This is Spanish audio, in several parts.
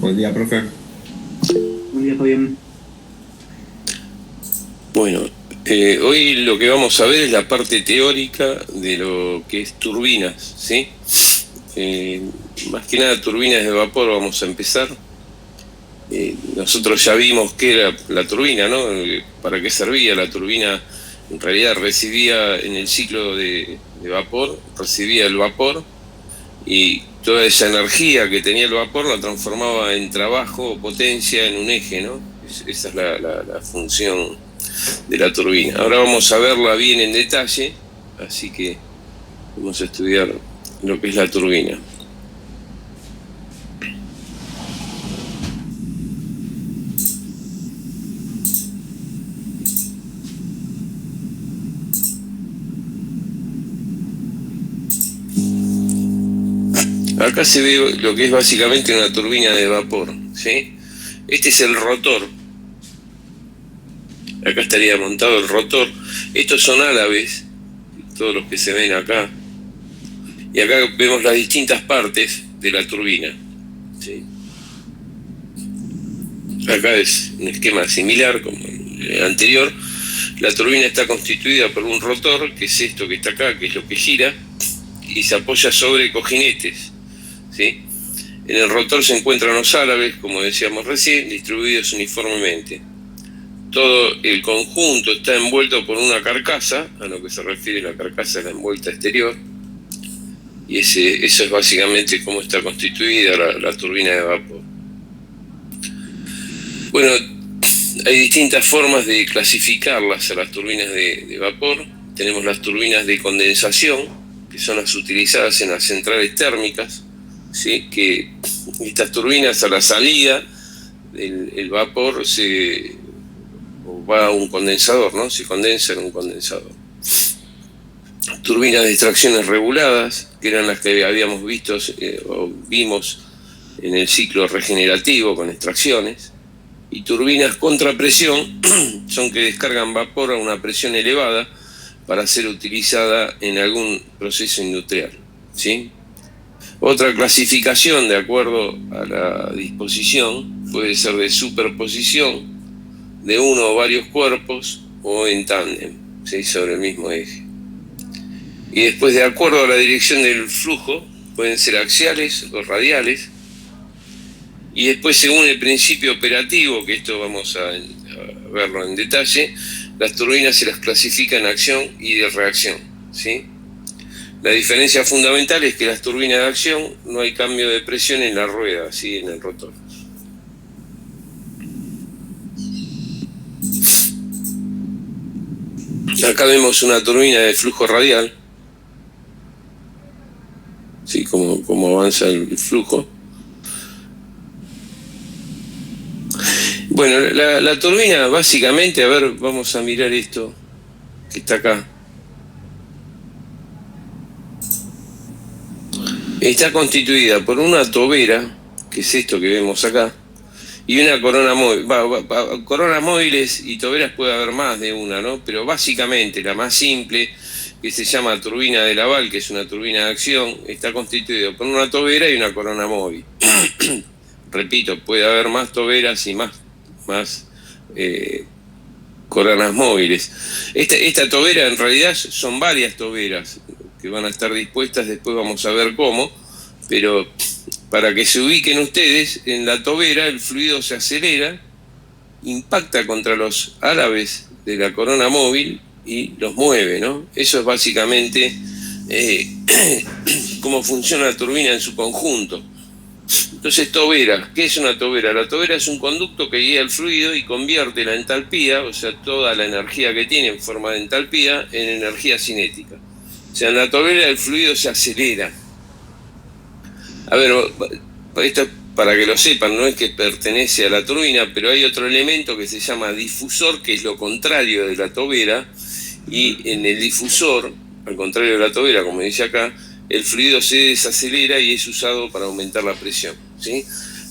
Buen día, profe. Buen día, Fabián. Bueno, hoy lo que vamos a ver es la parte teórica de lo que es turbinas, ¿sí? Más que nada turbinas de vapor vamos a empezar. Nosotros ya vimos qué era la turbina, ¿no? Para qué servía la turbina. En realidad recibía en el ciclo de vapor, recibía el vapor y toda esa energía que tenía el vapor la transformaba en trabajo o potencia en un eje, ¿no? Esa es la función de la turbina. Ahora vamos a verla bien en detalle, así que vamos a estudiar lo que es la turbina. Acá se ve lo que es básicamente una turbina de vapor, ¿sí? Este es el rotor. Acá estaría montado el rotor. Estos son álabes, todos los que se ven acá. Y acá vemos las distintas partes de la turbina, ¿sí? Acá es un esquema similar como el anterior. La turbina está constituida por un rotor, que es esto que está acá, que es lo que gira, y se apoya sobre cojinetes, ¿sí? En el rotor se encuentran los álabes, como decíamos recién, distribuidos uniformemente. Todo el conjunto está envuelto por una carcasa, a lo que se refiere la carcasa de la envuelta exterior, y eso es básicamente cómo está constituida la turbina de vapor. Bueno, hay distintas formas de clasificarlas a las turbinas de vapor. Tenemos las turbinas de condensación, que son las utilizadas en las centrales térmicas, ¿sí? Que estas turbinas a la salida el vapor va a un condensador, ¿no? Se condensa en un condensador. Turbinas de extracciones reguladas, que eran las que habíamos visto o vimos en el ciclo regenerativo con extracciones. Y turbinas contra presión son que descargan vapor a una presión elevada para ser utilizada en algún proceso industrial, ¿sí? Otra clasificación, de acuerdo a la disposición, puede ser de superposición de uno o varios cuerpos o en tándem, ¿sí? Sobre el mismo eje. Y después, de acuerdo a la dirección del flujo, pueden ser axiales o radiales. Y después, según el principio operativo, que esto vamos a verlo en detalle, las turbinas se las clasifica en acción y de reacción, ¿sí? La diferencia fundamental es que las turbinas de acción no hay cambio de presión en la rueda, ¿sí? En el rotor. Acá vemos una turbina de flujo radial, ¿sí? Como avanza el flujo. Bueno, la turbina básicamente, a ver, vamos a mirar esto que está acá. Está constituida por una tobera, que es esto que vemos acá, y una corona móvil. Coronas móviles y toberas puede haber más de una, ¿no? Pero básicamente la más simple, que se llama turbina de Laval, que es una turbina de acción, está constituida por una tobera y una corona móvil. Repito, puede haber más toberas y más coronas móviles. Esta tobera en realidad son varias toberas que van a estar dispuestas, después vamos a ver cómo, pero para que se ubiquen ustedes, en la tobera el fluido se acelera, impacta contra los álabes de la corona móvil y los mueve, ¿no? Eso es básicamente cómo funciona la turbina en su conjunto. Entonces, tobera, ¿qué es una tobera? La tobera es un conducto que guía el fluido y convierte la entalpía, o sea, toda la energía que tiene en forma de entalpía, en energía cinética. O sea, en la tobera el fluido se acelera. A ver, esto para que lo sepan, no es que pertenece a la turbina, pero hay otro elemento que se llama difusor, que es lo contrario de la tobera, y en el difusor, al contrario de la tobera, como dice acá, el fluido se desacelera y es usado para aumentar la presión, ¿sí?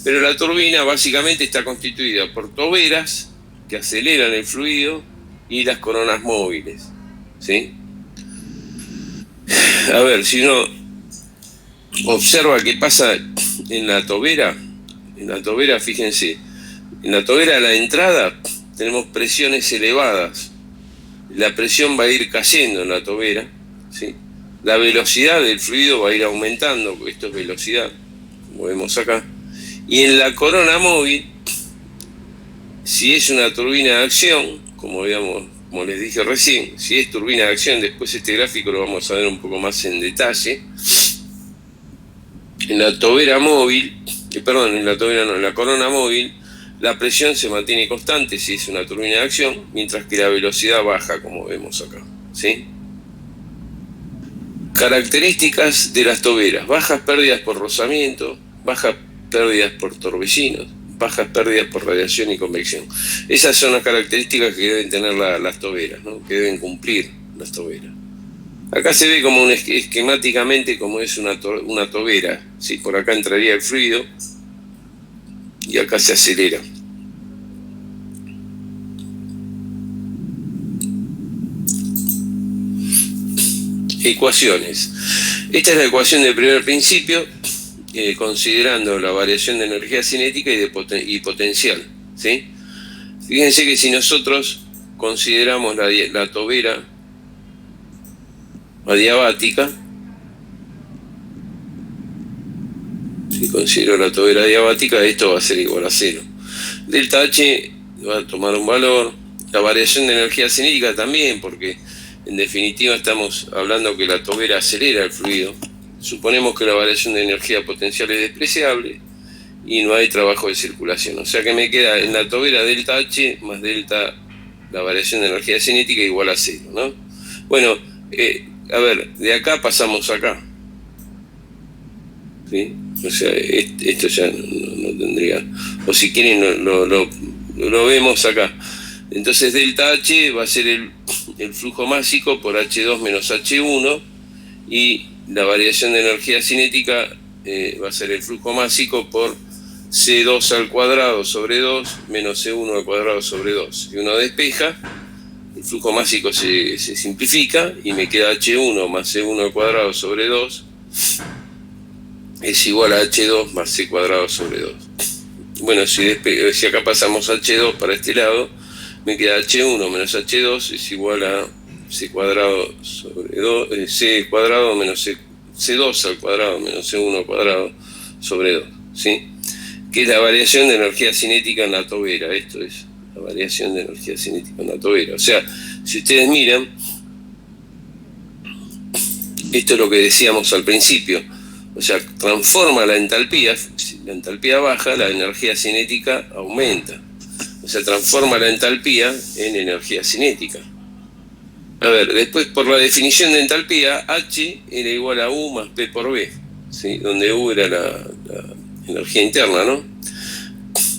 Pero la turbina básicamente está constituida por toberas que aceleran el fluido y las coronas móviles, ¿sí? A ver, si uno observa qué pasa en la tobera, En la tobera, fíjense, en la tobera a la entrada tenemos presiones elevadas. La presión va a ir cayendo en la tobera, ¿sí? La velocidad del fluido va a ir aumentando, porque esto es velocidad, como vemos acá. Y en la corona móvil, si es una turbina de acción, como les dije recién, si es turbina de acción, después este gráfico lo vamos a ver un poco más en detalle. En la tobera móvil, en la corona móvil, la presión se mantiene constante si es una turbina de acción, mientras que la velocidad baja, como vemos acá, ¿sí? Características de las toberas: bajas pérdidas por rozamiento, bajas pérdidas por torbellinos, bajas pérdidas por radiación y convección. Esas son las características que deben tener las toberas, ¿no? Que deben cumplir las toberas. Acá se ve como esquemáticamente como es una tobera, ¿sí? Por acá entraría el fluido y acá se acelera. Ecuaciones. Esta es la ecuación del primer principio, considerando la variación de energía cinética y potencial, ¿sí? Fíjense que si nosotros consideramos la tobera adiabática, si considero la tobera adiabática, esto va a ser igual a 0. Delta H va a tomar un valor, la variación de energía cinética también, porque en definitiva estamos hablando que la tobera acelera el fluido. Suponemos que la variación de energía potencial es despreciable y no hay trabajo de circulación. O sea que me queda en la tobera delta H más delta la variación de energía cinética igual a 0, ¿no? Bueno, a ver, de acá pasamos acá, ¿sí? O sea, esto ya no tendría, o si quieren lo vemos acá. Entonces delta H va a ser el flujo másico por H2 menos H1, y la variación de energía cinética va a ser el flujo másico por C2 al cuadrado sobre 2 menos C1 al cuadrado sobre 2. Si uno despeja, el flujo másico se simplifica y me queda H1 más C1 al cuadrado sobre 2 es igual a H2 más C cuadrado sobre 2. Bueno, si acá pasamos H2 para este lado, me queda H1 menos H2 es igual a C cuadrado sobre 2, C cuadrado menos C2 al cuadrado menos C1 al cuadrado sobre 2, ¿sí? Que es la variación de energía cinética en la tobera. Esto es la variación de energía cinética en la tobera. O sea, si ustedes miran, esto es lo que decíamos al principio. O sea, transforma la entalpía. Si la entalpía baja, la energía cinética aumenta. O sea, transforma la entalpía en energía cinética. A ver, después por la definición de entalpía, H era igual a U más P por B, ¿sí? Donde U era la energía interna, ¿no?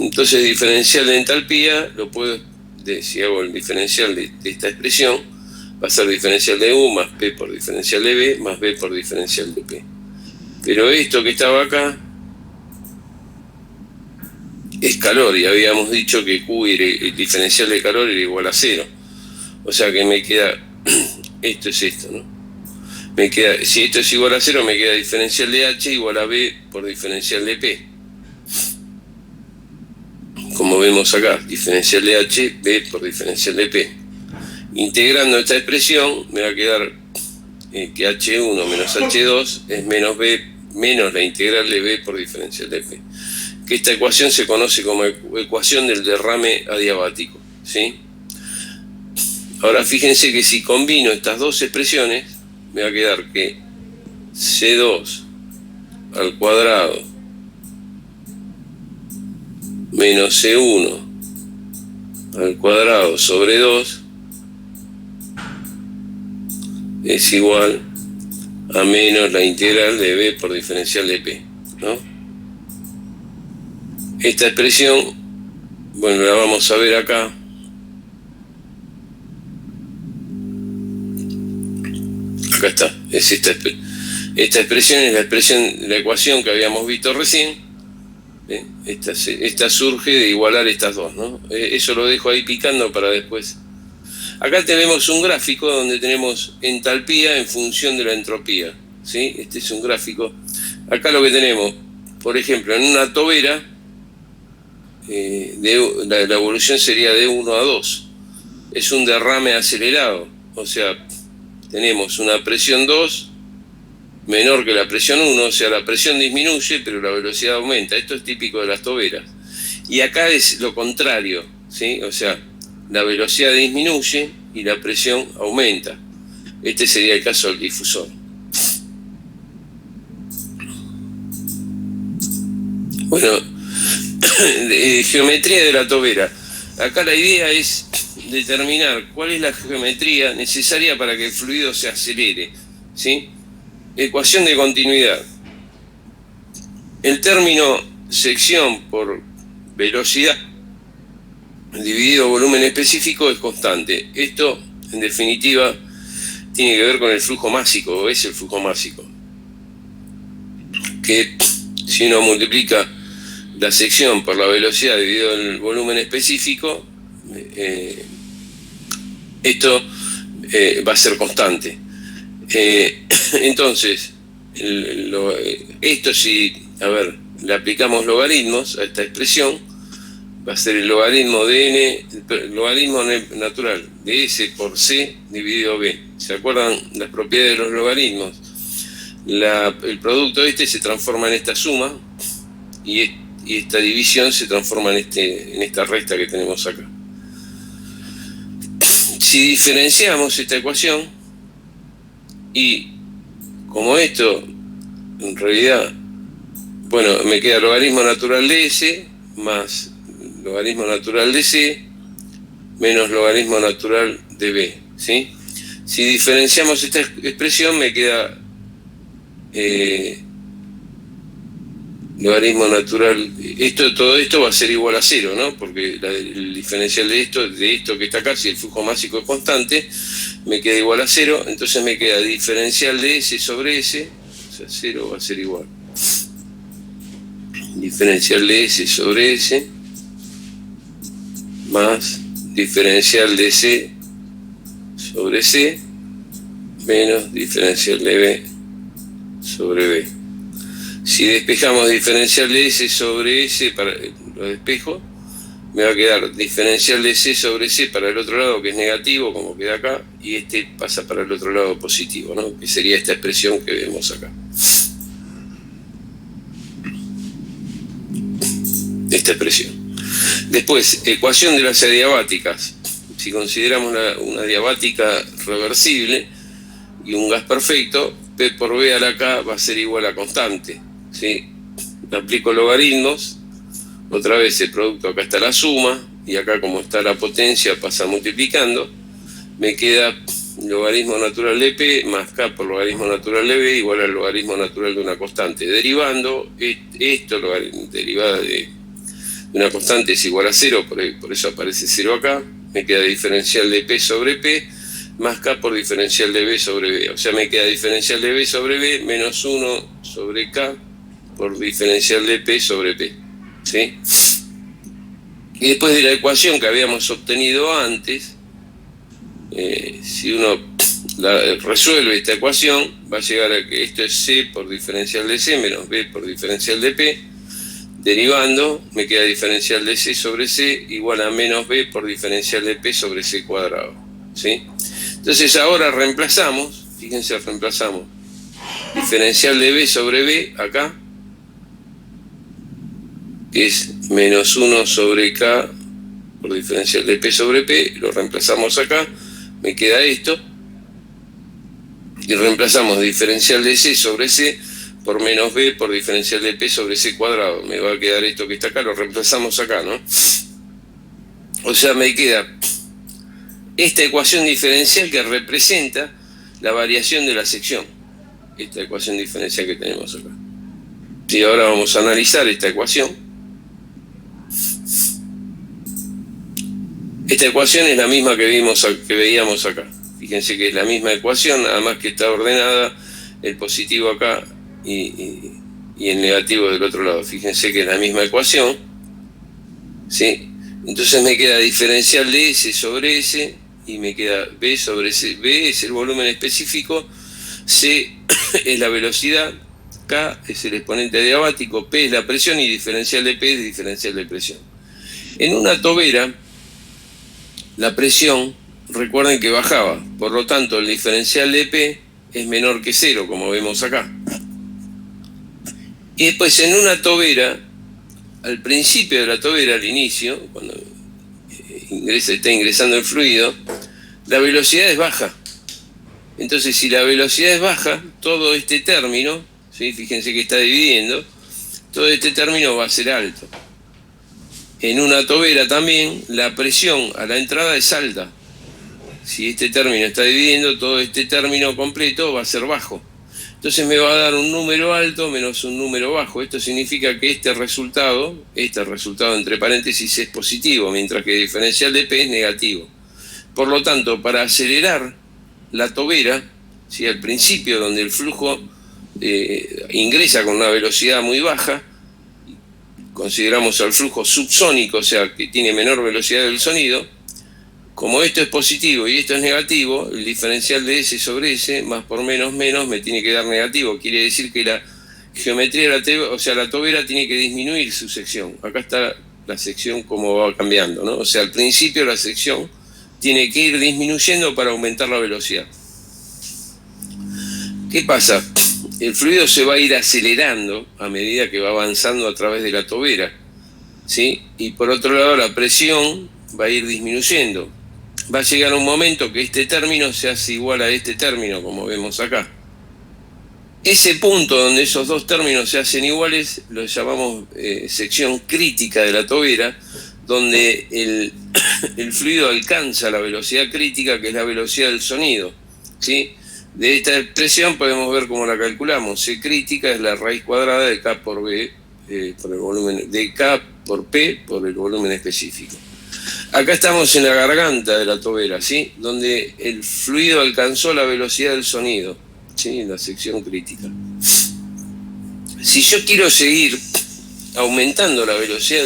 Entonces, diferencial de entalpía, si hago el diferencial de esta expresión, va a ser diferencial de U más P por diferencial de B más B por diferencial de P. Pero esto que estaba acá es calor, y habíamos dicho que Q el diferencial de calor era igual a 0. O sea que me queda, esto es esto, ¿no? Me queda, si esto es igual a 0, me queda diferencial de H igual a B por diferencial de P. Como vemos acá, diferencial de H, B por diferencial de P. Integrando esta expresión, me va a quedar que H1 menos H2 es menos B menos la integral de B por diferencial de P. Que esta ecuación se conoce como ecuación del derrame adiabático, ¿sí? Ahora fíjense que si combino estas dos expresiones, me va a quedar que C2 al cuadrado menos C1 al cuadrado sobre 2 es igual a menos la integral de B por diferencial de P, ¿no? Esta expresión, bueno, la vamos a ver acá. Acá está, es esta expresión es la ecuación que habíamos visto recién. Esta surge de igualar estas dos, ¿no? Eso lo dejo ahí picando para después. Acá tenemos un gráfico donde tenemos entalpía en función de la entropía, ¿sí? Este es un gráfico. Acá lo que tenemos, por ejemplo, en una tobera, la evolución sería de 1 a 2. Es un derrame acelerado, o sea, tenemos una presión 2 menor que la presión 1, o sea, la presión disminuye, pero la velocidad aumenta. Esto es típico de las toberas. Y acá es lo contrario, ¿sí? O sea, la velocidad disminuye y la presión aumenta. Este sería el caso del difusor. Bueno, geometría de la tobera. Acá la idea es determinar cuál es la geometría necesaria para que el fluido se acelere, ¿sí? Ecuación de continuidad. El término sección por velocidad dividido volumen específico es constante. Esto, en definitiva, tiene que ver con el flujo másico, o es el flujo másico. Que si uno multiplica la sección por la velocidad dividido el volumen específico, esto va a ser constante. Entonces, esto si, le aplicamos logaritmos a esta expresión, va a ser el logaritmo de n, el logaritmo natural de s por c dividido b. ¿Se acuerdan las propiedades de los logaritmos? El producto este se transforma en esta suma y esta división se transforma en esta resta que tenemos acá. Si diferenciamos esta ecuación, y como esto en realidad, bueno, me queda logaritmo natural de s más logaritmo natural de c menos logaritmo natural de b, ¿sí? Si diferenciamos esta expresión me queda logaritmo natural, todo esto va a ser igual a 0, ¿no? Porque el diferencial de esto que está acá, si el flujo másico es constante, me queda igual a 0, entonces me queda diferencial de s sobre s, o sea, 0 va a ser igual. Diferencial de s sobre s más diferencial de c sobre c menos diferencial de b sobre b. Si despejamos diferencial de s sobre s, lo despejo, me va a quedar diferencial de c sobre c para el otro lado, que es negativo, como queda acá, y este pasa para el otro lado positivo, ¿no? Que sería esta expresión que vemos acá. Esta expresión. Después, ecuación de las adiabáticas. Si consideramos una adiabática reversible y un gas perfecto, P por B a la K va a ser igual a constante, ¿sí? Aplico logaritmos, otra vez el producto acá está la suma, y acá como está la potencia pasa multiplicando, me queda logaritmo natural de P más K por logaritmo natural de B igual al logaritmo natural de una constante. Derivando, esto, derivada de una constante es igual a 0, por eso aparece 0 acá, me queda diferencial de P sobre P más K por diferencial de B sobre B. O sea, me queda diferencial de B sobre B menos 1 sobre K por diferencial de P sobre P, ¿sí? Y después de la ecuación que habíamos obtenido antes, si uno resuelve esta ecuación, va a llegar a que esto es C por diferencial de C menos B por diferencial de P. Derivando, me queda diferencial de C sobre C igual a menos B por diferencial de P sobre C cuadrado, ¿sí? Entonces ahora reemplazamos, fíjense, reemplazamos diferencial de B sobre B acá, que es menos 1 sobre K por diferencial de P sobre P, lo reemplazamos acá, me queda esto, y reemplazamos diferencial de C sobre C por menos B por diferencial de P sobre C cuadrado, me va a quedar esto que está acá, lo reemplazamos acá, ¿no? O sea, me queda esta ecuación diferencial que representa la variación de la sección, esta ecuación diferencial que tenemos acá. Y ahora vamos a analizar esta ecuación. Esta ecuación es la misma que veíamos acá. Fíjense que es la misma ecuación, además que está ordenada el positivo acá y el negativo del otro lado. Fíjense que es la misma ecuación, ¿sí? Entonces me queda diferencial de S sobre S y me queda B sobre C. B es el volumen específico, C es la velocidad, K es el exponente adiabático, P es la presión y diferencial de P es diferencial de presión. En una tobera, la presión, recuerden que bajaba, por lo tanto el diferencial de P es menor que 0, como vemos acá. Y después en una tobera, al principio de la tobera, al inicio, cuando está ingresando el fluido, la velocidad es baja. Entonces, si la velocidad es baja, todo este término, ¿sí? Fíjense que está dividiendo, todo este término va a ser alto. En una tobera también, la presión a la entrada es alta. Si este término está dividiendo, todo este término completo va a ser bajo. Entonces me va a dar un número alto menos un número bajo. Esto significa que este resultado entre paréntesis, es positivo, mientras que el diferencial de P es negativo. Por lo tanto, para acelerar la tobera, ¿sí? Al principio, donde el flujo ingresa con una velocidad muy baja, consideramos al flujo subsónico, o sea, que tiene menor velocidad del sonido. Como esto es positivo y esto es negativo, el diferencial de S sobre S, más por menos, me tiene que dar negativo. Quiere decir que la geometría de la tobera tiene que disminuir su sección. Acá está la sección como va cambiando, ¿no? O sea, al principio la sección tiene que ir disminuyendo para aumentar la velocidad. ¿Qué pasa? El fluido se va a ir acelerando a medida que va avanzando a través de la tobera, ¿sí? Y por otro lado, la presión va a ir disminuyendo. Va a llegar un momento que este término se hace igual a este término, como vemos acá. Ese punto donde esos dos términos se hacen iguales lo llamamos sección crítica de la tobera, donde el fluido alcanza la velocidad crítica, que es la velocidad del sonido, ¿sí? De esta expresión podemos ver cómo la calculamos. C crítica es la raíz cuadrada de K por B, por el volumen, de K por P por el volumen específico. Acá estamos en la garganta de la tobera, ¿sí? Donde el fluido alcanzó la velocidad del sonido, ¿sí? En la sección crítica. Si yo quiero seguir aumentando la velocidad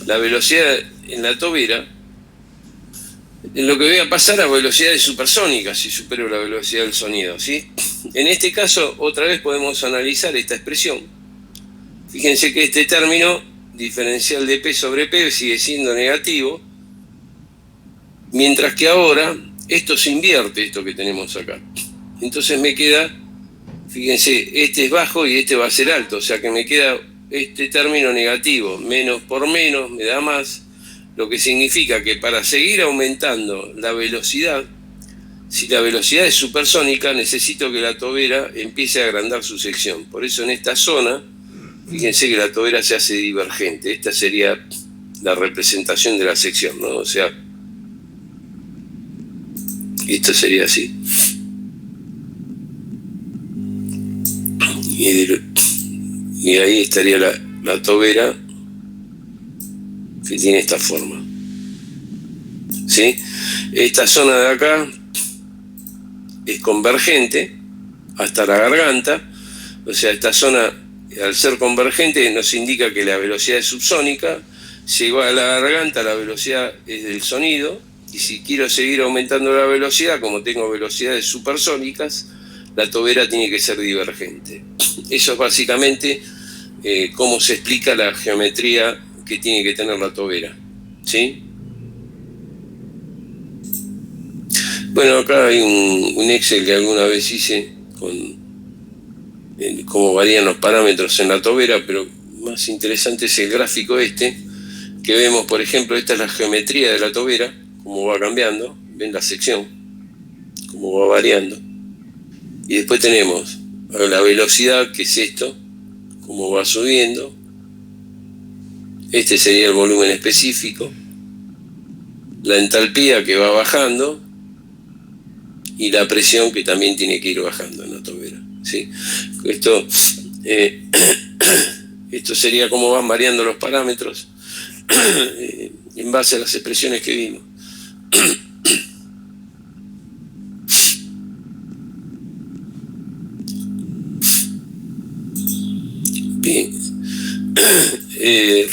la velocidad en la tobera, en lo que voy a pasar a velocidades supersónicas si supero la velocidad del sonido, ¿sí? En este caso, otra vez podemos analizar esta expresión. Fíjense que este término, diferencial de P sobre P, sigue siendo negativo, mientras que ahora esto se invierte, esto que tenemos acá. Entonces me queda, fíjense, este es bajo y este va a ser alto, o sea que me queda este término negativo, menos por menos me da más, lo que significa que para seguir aumentando la velocidad, si la velocidad es supersónica, necesito que la tobera empiece a agrandar su sección. Por eso en esta zona, fíjense que la tobera se hace divergente. Esta sería la representación de la sección, ¿no? O sea, esto sería así. Y ahí estaría la tobera, que tiene esta forma, ¿sí? Esta zona de acá es convergente hasta la garganta, o sea, esta zona, al ser convergente, nos indica que la velocidad es subsónica. Llegó a la garganta, la velocidad es del sonido, y si quiero seguir aumentando la velocidad, como tengo velocidades supersónicas, la tobera tiene que ser divergente. Eso es básicamente cómo se explica la geometría que tiene que tener la tobera, ¿sí? Bueno, acá hay un Excel que alguna vez hice con cómo varían los parámetros en la tobera, pero más interesante es el gráfico este, que vemos, por ejemplo, esta es la geometría de la tobera, cómo va cambiando, ven la sección, cómo va variando. Y después tenemos la velocidad, que es esto, cómo va subiendo. Este sería el volumen específico, la entalpía que va bajando y la presión que también tiene que ir bajando en la tobera, ¿sí? Esto sería cómo van variando los parámetros en base a las expresiones que vimos. Bien.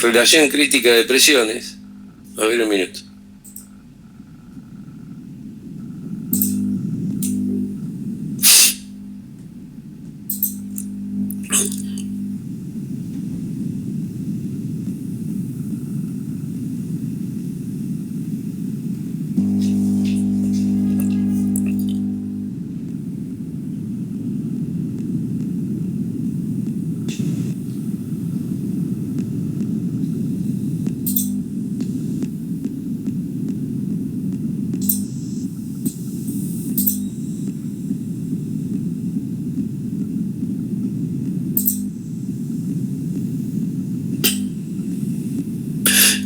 Relación crítica de presiones. A ver un minuto.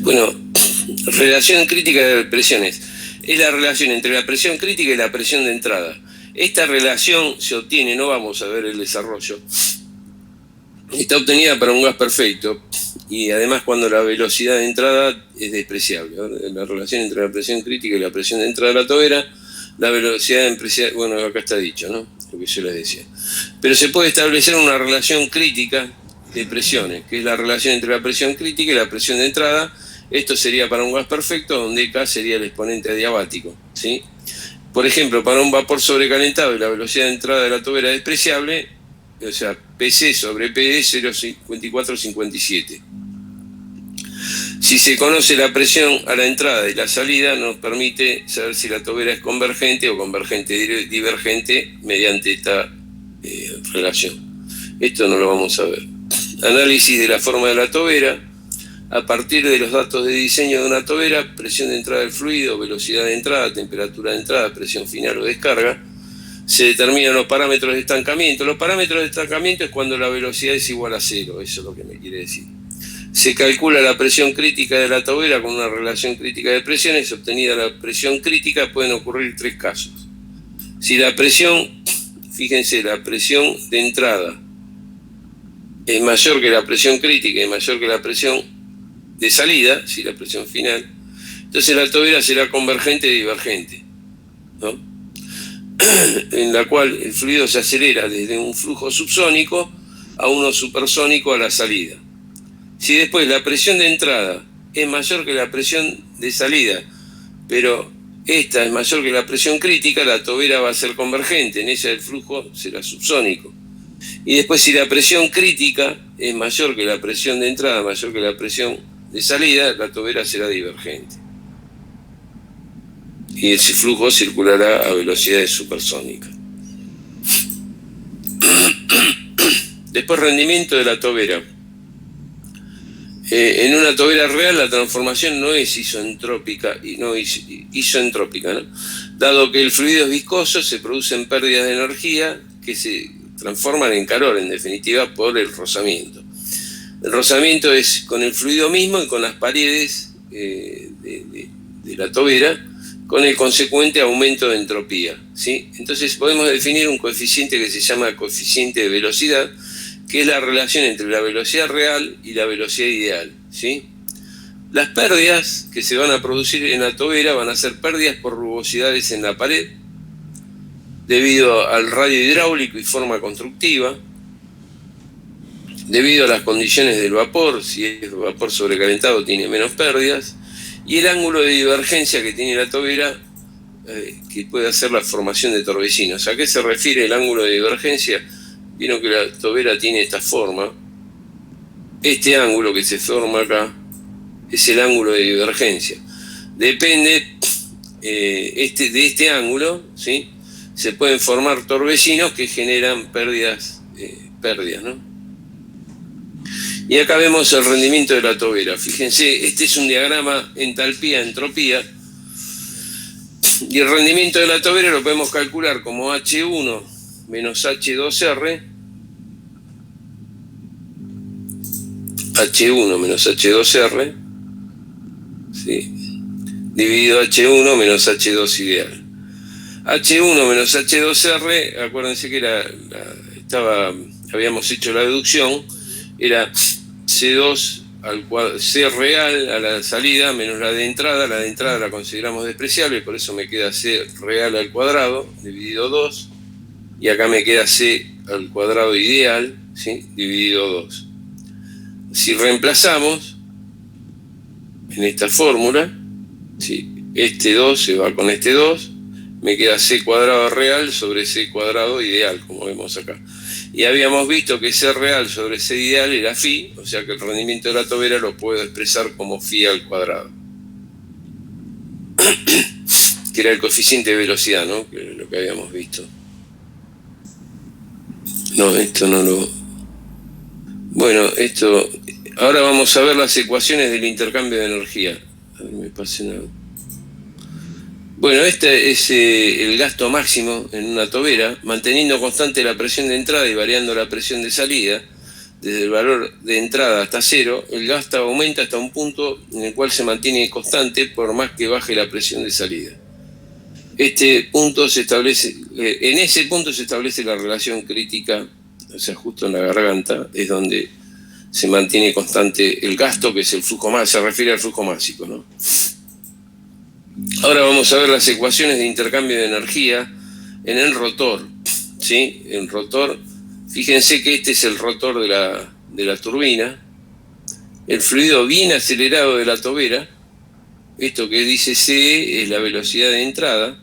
Bueno, relación crítica de presiones. Es la relación entre la presión crítica y la presión de entrada. Esta relación se obtiene, no vamos a ver el desarrollo, está obtenida para un gas perfecto y además cuando la velocidad de entrada es despreciable. La relación entre la presión crítica y la presión de entrada de la tobera, la velocidad de bueno, acá está dicho, ¿no? Lo que yo les decía. Pero se puede establecer una relación crítica de presiones, que es la relación entre la presión crítica y la presión de entrada. Esto sería para un gas perfecto, donde K sería el exponente adiabático, ¿sí? Por ejemplo, para un vapor sobrecalentado y la velocidad de entrada de la tobera es despreciable, o sea, PC sobre PD 0,5457. Si se conoce la presión a la entrada y la salida, nos permite saber si la tobera es convergente o convergente divergente mediante esta relación. Esto no lo vamos a ver. Análisis de la forma de la tobera. A partir de los datos de diseño de una tobera, presión de entrada del fluido, velocidad de entrada, temperatura de entrada, presión final o descarga, se determinan los parámetros de estancamiento. Los parámetros de estancamiento es cuando la velocidad es igual a cero, eso es lo que me quiere decir. Se calcula la presión crítica de la tobera con una relación crítica de presiones. Obtenida la presión crítica, pueden ocurrir tres casos. Si la presión, fíjense, la presión de entrada es mayor que la presión crítica y mayor que la presión de salida, si la presión final, entonces la tobera será convergente y divergente, ¿no? En la cual el fluido se acelera desde un flujo subsónico a uno supersónico a la salida. Si después la presión de entrada es mayor que la presión de salida, pero esta es mayor que la presión crítica, la tobera va a ser convergente, en ella el flujo será subsónico. Y después si la presión crítica es mayor que la presión de entrada, mayor que la presión de salida, la tobera será divergente. Y ese flujo circulará a velocidades supersónicas. Después, rendimiento de la tobera. En una tobera real la transformación no es isentrópica, ¿no? Dado que el fluido es viscoso, se producen pérdidas de energía que se transforman en calor, en definitiva, por el rozamiento. El rozamiento es con el fluido mismo y con las paredes de la tobera, con el consecuente aumento de entropía, ¿sí? Entonces podemos definir un coeficiente que se llama coeficiente de velocidad, que es la relación entre la velocidad real y la velocidad ideal, ¿sí? Las pérdidas que se van a producir en la tobera van a ser pérdidas por rugosidades en la pared, debido al radio hidráulico y forma constructiva, debido a las condiciones del vapor, si es vapor sobrecalentado tiene menos pérdidas, y el ángulo de divergencia que tiene la tobera, que puede hacer la formación de torbellinos. ¿A qué se refiere el ángulo de divergencia? Vieron que la tobera tiene esta forma. Este ángulo que se forma acá es el ángulo de divergencia. Depende de este ángulo, ¿sí? Se pueden formar torbellinos que generan pérdidas, ¿no? Y acá vemos el rendimiento de la tobera. Fíjense, este es un diagrama entalpía-entropía. Y el rendimiento de la tobera lo podemos calcular como H1 menos H2R. H1 menos H2R, ¿sí? Dividido H1 menos H2 ideal. H1 menos H2R, acuérdense que habíamos hecho la deducción, era C2 al cuadrado, C real a la salida menos la de entrada. La de entrada la consideramos despreciable, por eso me queda C real al cuadrado dividido 2, y acá me queda C al cuadrado ideal, ¿sí? Dividido 2. Si reemplazamos en esta fórmula, ¿sí? Este 2 se va con este 2, me queda C cuadrado real sobre C cuadrado ideal, como vemos acá. Y habíamos visto que C real sobre C ideal era phi, o sea que el rendimiento de la tobera lo puedo expresar como phi al cuadrado. Que era el coeficiente de velocidad, ¿no? Que es lo que habíamos visto. No, esto no lo... Bueno, esto... Ahora vamos a ver las ecuaciones del intercambio de energía. A ver, me pasé una... Bueno, este es el gasto máximo en una tobera, manteniendo constante la presión de entrada y variando la presión de salida. desde el valor de entrada hasta cero, el gasto aumenta hasta un punto en el cual se mantiene constante por más que baje la presión de salida. Este punto se establece, en ese punto se establece la relación crítica, o sea, justo en la garganta, es donde se mantiene constante el gasto, que es el flujo másico, se refiere al flujo másico, ¿no? Ahora vamos a ver las ecuaciones de intercambio de energía en el rotor, ¿sí? El rotor, fíjense que este es el rotor de la turbina, el fluido bien acelerado de la tobera, esto que dice C es la velocidad de entrada.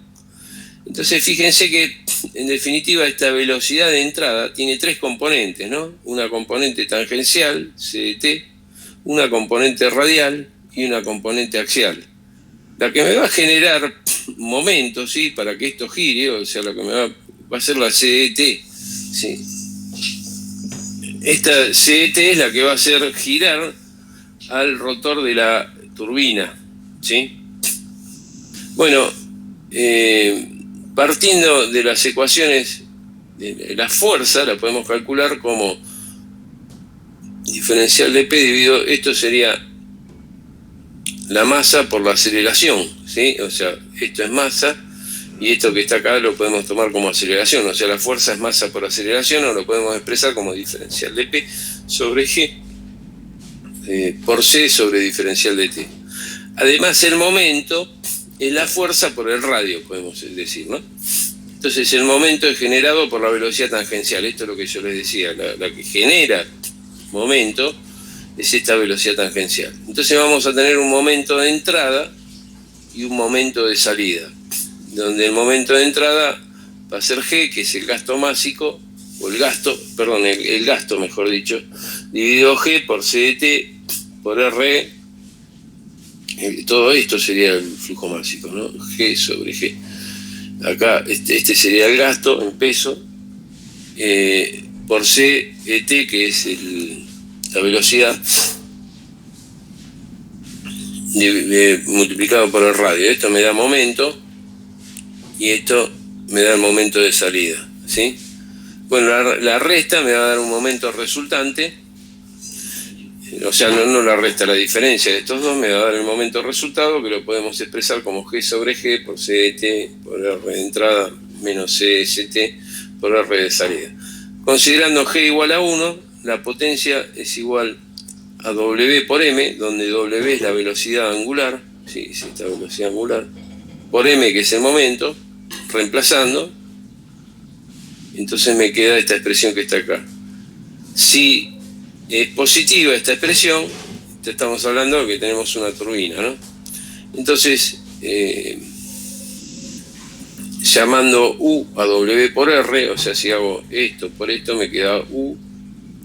Entonces fíjense que en definitiva esta velocidad de entrada tiene tres componentes, ¿no? Una componente tangencial, CDT, una componente radial y una componente axial. La que me va a generar momentos, ¿sí? Para que esto gire, o sea, la que me va a ser la CDT, ¿sí? Esta CDT es la que va a hacer girar al rotor de la turbina, ¿sí? Bueno, partiendo de las ecuaciones, la fuerza la podemos calcular como diferencial de P dividido, esto sería la masa por la aceleración, ¿sí? O sea, esto es masa y esto que está acá lo podemos tomar como aceleración, o sea, la fuerza es masa por aceleración, o lo podemos expresar como diferencial de P sobre G por C sobre diferencial de T. Además, el momento es la fuerza por el radio, podemos decir, ¿no? Entonces, el momento es generado por la velocidad tangencial. Esto es lo que yo les decía, la que genera momento es esta velocidad tangencial. Entonces vamos a tener un momento de entrada y un momento de salida, donde el momento de entrada va a ser G, que es el gasto másico, o el gasto, mejor dicho, dividido G por CDT por R. Todo esto sería el flujo másico, ¿no? G sobre G. Acá este sería el gasto en peso por CET, que es la velocidad multiplicado por el radio. Esto me da momento y esto me da el momento de salida, ¿sí? Bueno, la resta me va a dar un momento resultante, o sea, no la resta, la diferencia de estos dos me va a dar el momento resultado, que lo podemos expresar como G sobre G por CDT por R de entrada menos CST por R de salida. Considerando G igual a 1, la potencia es igual a W por M, donde W es la velocidad angular, sí, es esta velocidad angular, por M, que es el momento, reemplazando, entonces me queda esta expresión que está acá. Si es positiva esta expresión, estamos hablando de que tenemos una turbina, ¿no? Entonces, llamando U a W por R, o sea, si hago esto por esto, me queda U,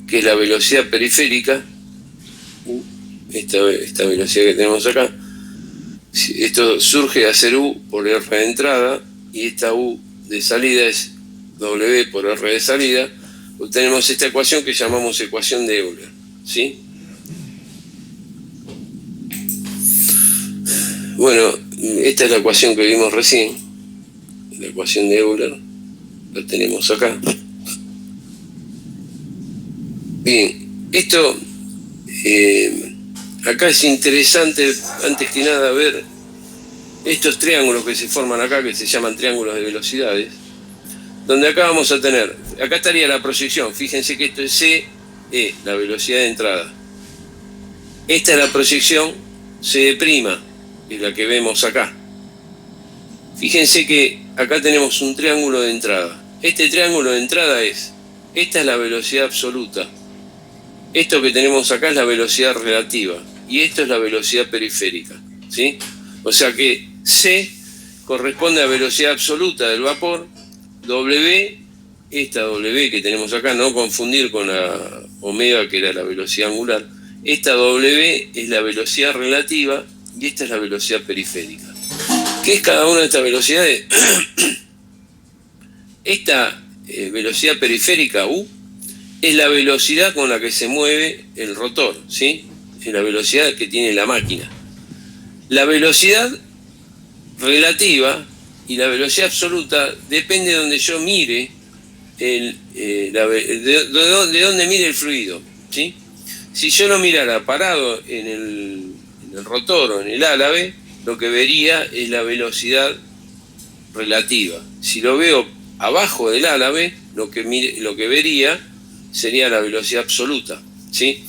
que es la velocidad periférica, U, esta velocidad que tenemos acá. Esto surge de hacer U por R de entrada, y esta U de salida es W por R de salida. Obtenemos esta ecuación que llamamos ecuación de Euler, ¿sí? Bueno, esta es la ecuación que vimos recién, la ecuación de Euler, la tenemos acá. Bien, esto, acá es interesante, antes que nada, ver estos triángulos que se forman acá, que se llaman triángulos de velocidades, donde acá vamos a tener, acá estaría la proyección, fíjense que esto es CE, la velocidad de entrada. Esta es la proyección CE', es la que vemos acá. Fíjense que acá tenemos un triángulo de entrada. Este triángulo de entrada esta es la velocidad absoluta. Esto que tenemos acá es la velocidad relativa. Y esto es la velocidad periférica, ¿sí? O sea que C corresponde a velocidad absoluta del vapor. W, esta W que tenemos acá, no confundir con la omega, que era la velocidad angular. Esta W es la velocidad relativa y esta es la velocidad periférica. ¿Qué es cada una de estas velocidades? Esta velocidad periférica, U, es la velocidad con la que se mueve el rotor, ¿sí? Es la velocidad que tiene la máquina. La velocidad relativa y la velocidad absoluta depende de donde yo mire, de dónde mire el fluido, ¿sí? Si yo lo mirara parado en el rotor o en el álave, lo que vería es la velocidad relativa. Si lo veo abajo del álave, lo que vería sería la velocidad absoluta, ¿sí?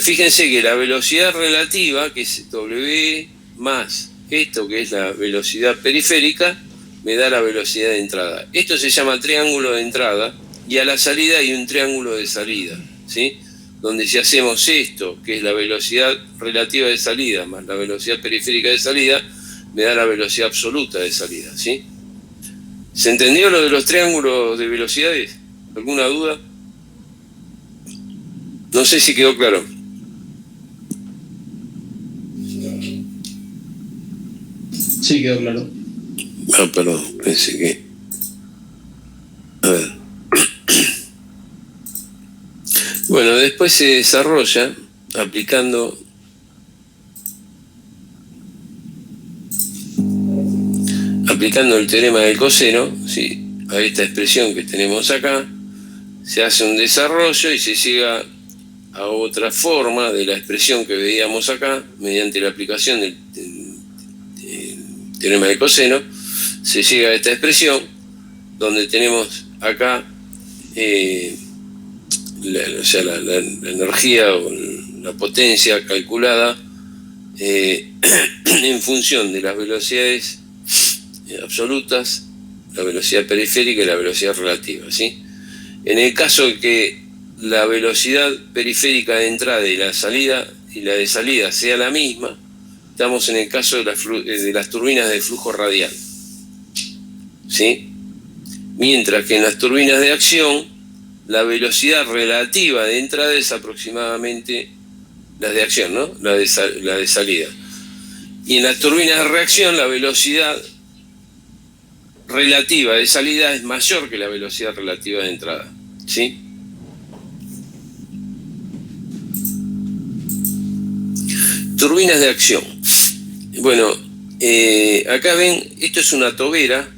Fíjense que la velocidad relativa, que es W más esto que es la velocidad periférica, me da la velocidad de entrada. Esto se llama triángulo de entrada, y a la salida hay un triángulo de salida, ¿sí? Donde si hacemos esto, que es la velocidad relativa de salida más la velocidad periférica de salida, me da la velocidad absoluta de salida, ¿sí? ¿Se entendió lo de los triángulos de velocidades? ¿Alguna duda? No sé si quedó claro. Sí, quedó claro. Ah, perdón, pensé que... A ver. Bueno, después se desarrolla aplicando el teorema del coseno, ¿sí? A esta expresión que tenemos acá, se hace un desarrollo y se llega a otra forma de la expresión que veíamos acá, mediante la aplicación del teorema del coseno, se llega a esta expresión, donde tenemos acá la energía o la potencia calculada en función de las velocidades absolutas, la velocidad periférica y la velocidad relativa, ¿sí? En el caso de que la velocidad periférica de entrada y la de salida sea la misma, estamos en el caso de las turbinas de flujo radial, ¿sí? Mientras que en las turbinas de acción, la velocidad relativa de entrada es aproximadamente la de acción, ¿no? La de salida. Y en las turbinas de reacción, la velocidad relativa de salida es mayor que la velocidad relativa de entrada, ¿sí? Turbinas de acción. Bueno, acá ven, esto es una tobera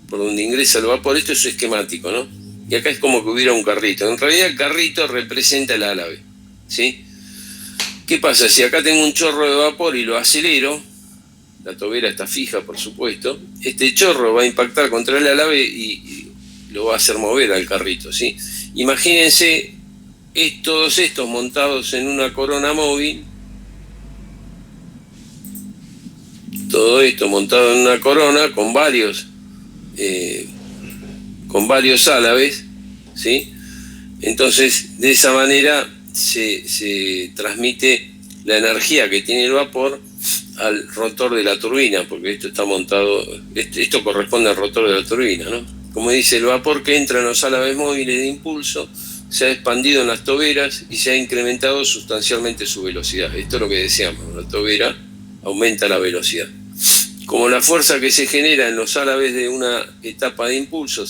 por donde ingresa el vapor, esto es su esquemático, ¿no? Y acá es como que hubiera un carrito. En realidad el carrito representa el álave, ¿sí? ¿Qué pasa? Si acá tengo un chorro de vapor y lo acelero, la tobera está fija, por supuesto, este chorro va a impactar contra el álave y lo va a hacer mover al carrito, ¿sí? Imagínense todos estos montados en una corona móvil, todo esto montado en una corona con varios álaves, ¿sí? Entonces, de esa manera se transmite la energía que tiene el vapor al rotor de la turbina, porque esto está montado, esto corresponde al rotor de la turbina, ¿no? Como dice, el vapor que entra en los álabes móviles de impulso se ha expandido en las toberas y se ha incrementado sustancialmente su velocidad. Esto es lo que decíamos, la tobera aumenta la velocidad. Como la fuerza que se genera en los álabes de una etapa de impulso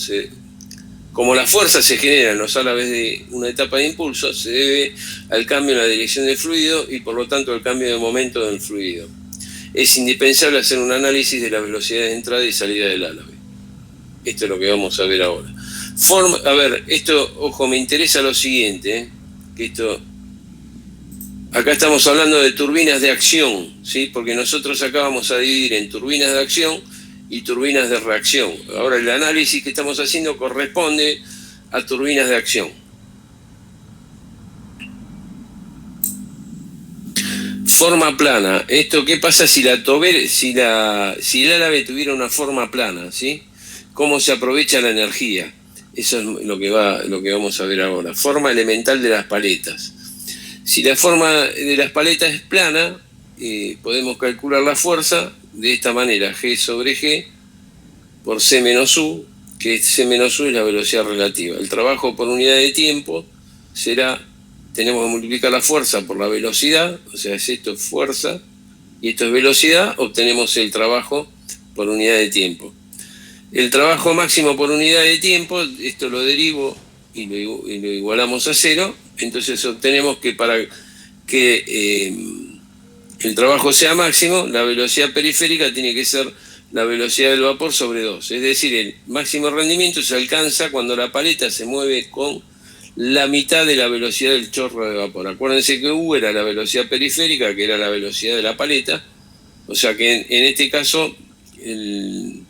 como la fuerza se genera en los álabes de una etapa de impulso, se debe al cambio en la dirección del fluido y por lo tanto al cambio de momento del fluido. Es indispensable hacer un análisis de la velocidad de entrada y salida del álave. Esto es lo que vamos a ver ahora. Esto, ojo, me interesa lo siguiente, que acá estamos hablando de turbinas de acción, ¿sí? Porque nosotros acá vamos a dividir en turbinas de acción y turbinas de reacción. Ahora el análisis que estamos haciendo corresponde a turbinas de acción. Forma plana. Esto, ¿qué pasa si el álave tuviera una forma plana, ¿sí? ¿Cómo se aprovecha la energía? Eso es lo que vamos a ver ahora. Forma elemental de las paletas. Si la forma de las paletas es plana, podemos calcular la fuerza de esta manera, G sobre G por C menos U, que C menos U es la velocidad relativa. El trabajo por unidad de tiempo tenemos que multiplicar la fuerza por la velocidad, o sea, esto es fuerza y esto es velocidad, obtenemos el trabajo por unidad de tiempo. El trabajo máximo por unidad de tiempo, esto lo derivo y lo igualamos a cero, entonces obtenemos que para que el trabajo sea máximo, la velocidad periférica tiene que ser la velocidad del vapor sobre 2. Es decir, el máximo rendimiento se alcanza cuando la paleta se mueve con la mitad de la velocidad del chorro de vapor. Acuérdense que U era la velocidad periférica, que era la velocidad de la paleta, o sea que en este caso el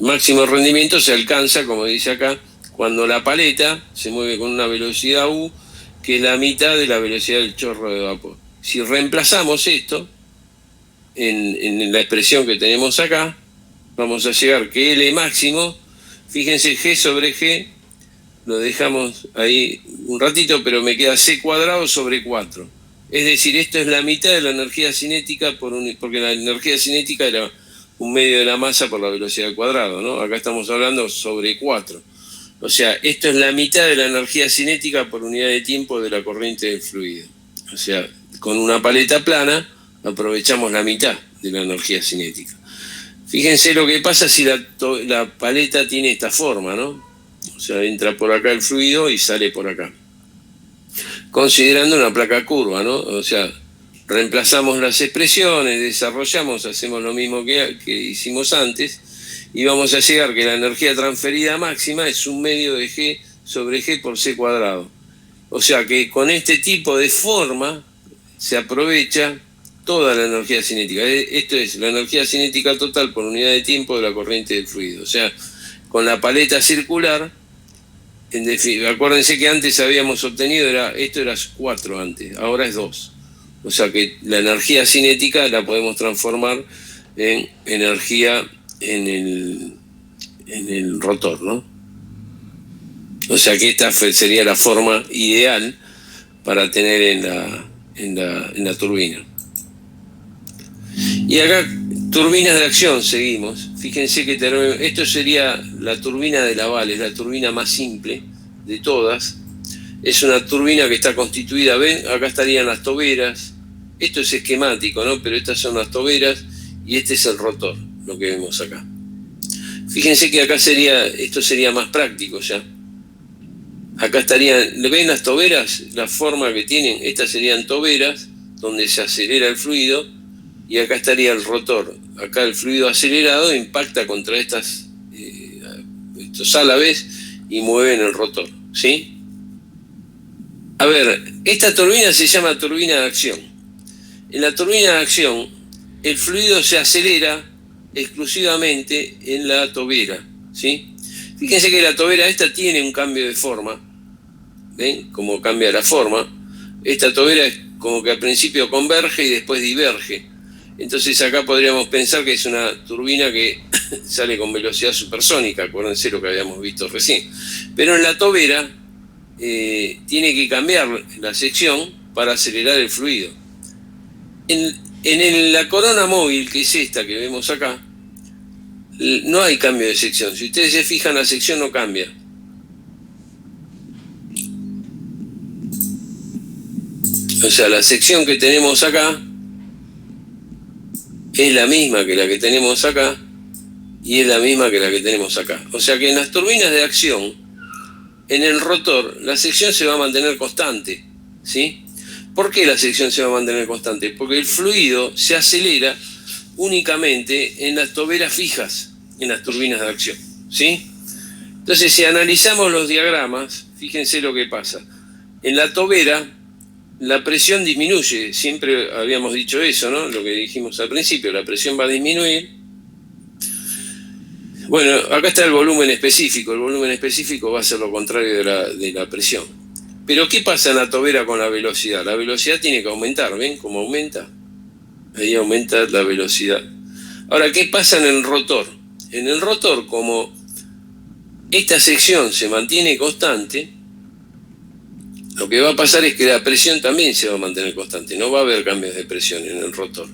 máximo rendimiento se alcanza, como dice acá, cuando la paleta se mueve con una velocidad U, que es la mitad de la velocidad del chorro de vapor. Si reemplazamos esto en la expresión que tenemos acá, vamos a llegar que L máximo, fíjense, G sobre G, lo dejamos ahí un ratito, pero me queda C cuadrado sobre 4. Es decir, esto es la mitad de la energía cinética, porque la energía cinética era un medio de la masa por la velocidad al cuadrado, ¿no? Acá estamos hablando sobre 4. O sea, esto es la mitad de la energía cinética por unidad de tiempo de la corriente del fluido. O sea, con una paleta plana aprovechamos la mitad de la energía cinética. Fíjense lo que pasa si la paleta tiene esta forma, ¿no? O sea, entra por acá el fluido y sale por acá. Considerando una placa curva, ¿no? O sea, reemplazamos las expresiones, desarrollamos, hacemos lo mismo que hicimos antes, y vamos a llegar que la energía transferida máxima es un medio de G sobre G por C cuadrado. O sea que con este tipo de forma se aprovecha toda la energía cinética. Esto es la energía cinética total por unidad de tiempo de la corriente del fluido. O sea, con la paleta circular, acuérdense que antes habíamos obtenido, esto era 4 antes, ahora es 2. O sea que la energía cinética la podemos transformar en energía en el rotor, ¿no? O sea que esta sería la forma ideal para tener en la turbina. Y acá, turbinas de acción, seguimos. Fíjense que esto sería la turbina de Laval, es la turbina más simple de todas. Es una turbina que está constituida, ven, acá estarían las toberas. Esto es esquemático, ¿no? Pero estas son las toberas y este es el rotor, lo que vemos acá. Fíjense que acá esto sería más práctico ya. Acá estarían, ¿ven las toberas? La forma que tienen, estas serían toberas, donde se acelera el fluido, y acá estaría el rotor. Acá el fluido acelerado impacta contra estos álabes y mueven el rotor, ¿sí? A ver, esta turbina se llama turbina de acción. En la turbina de acción, el fluido se acelera exclusivamente en la tobera, ¿sí? Fíjense que la tobera esta tiene un cambio de forma. ¿Ven cómo cambia la forma? Esta tobera es como que al principio converge y después diverge. Entonces acá podríamos pensar que es una turbina que sale con velocidad supersónica, acuérdense lo que habíamos visto recién. Pero en la tobera tiene que cambiar la sección para acelerar el fluido. En la corona móvil, que es esta que vemos acá, no hay cambio de sección. Si ustedes se fijan, la sección no cambia. O sea, la sección que tenemos acá es la misma que la que tenemos acá y es la misma que la que tenemos acá. O sea que en las turbinas de acción, en el rotor, la sección se va a mantener constante, ¿sí? ¿Por qué la sección se va a mantener constante? Porque el fluido se acelera únicamente en las toberas fijas, en las turbinas de acción, ¿sí? Entonces, si analizamos los diagramas, fíjense lo que pasa. En la tobera, la presión disminuye, siempre habíamos dicho eso, ¿no? Lo que dijimos al principio, la presión va a disminuir. Bueno, acá está el volumen específico va a ser lo contrario de la presión. Pero ¿qué pasa en la tobera con la velocidad? La velocidad tiene que aumentar, ¿ven cómo aumenta? Ahí aumenta la velocidad. Ahora, ¿qué pasa en el rotor? En el rotor, como esta sección se mantiene constante, lo que va a pasar es que la presión también se va a mantener constante, no va a haber cambios de presión en el rotor.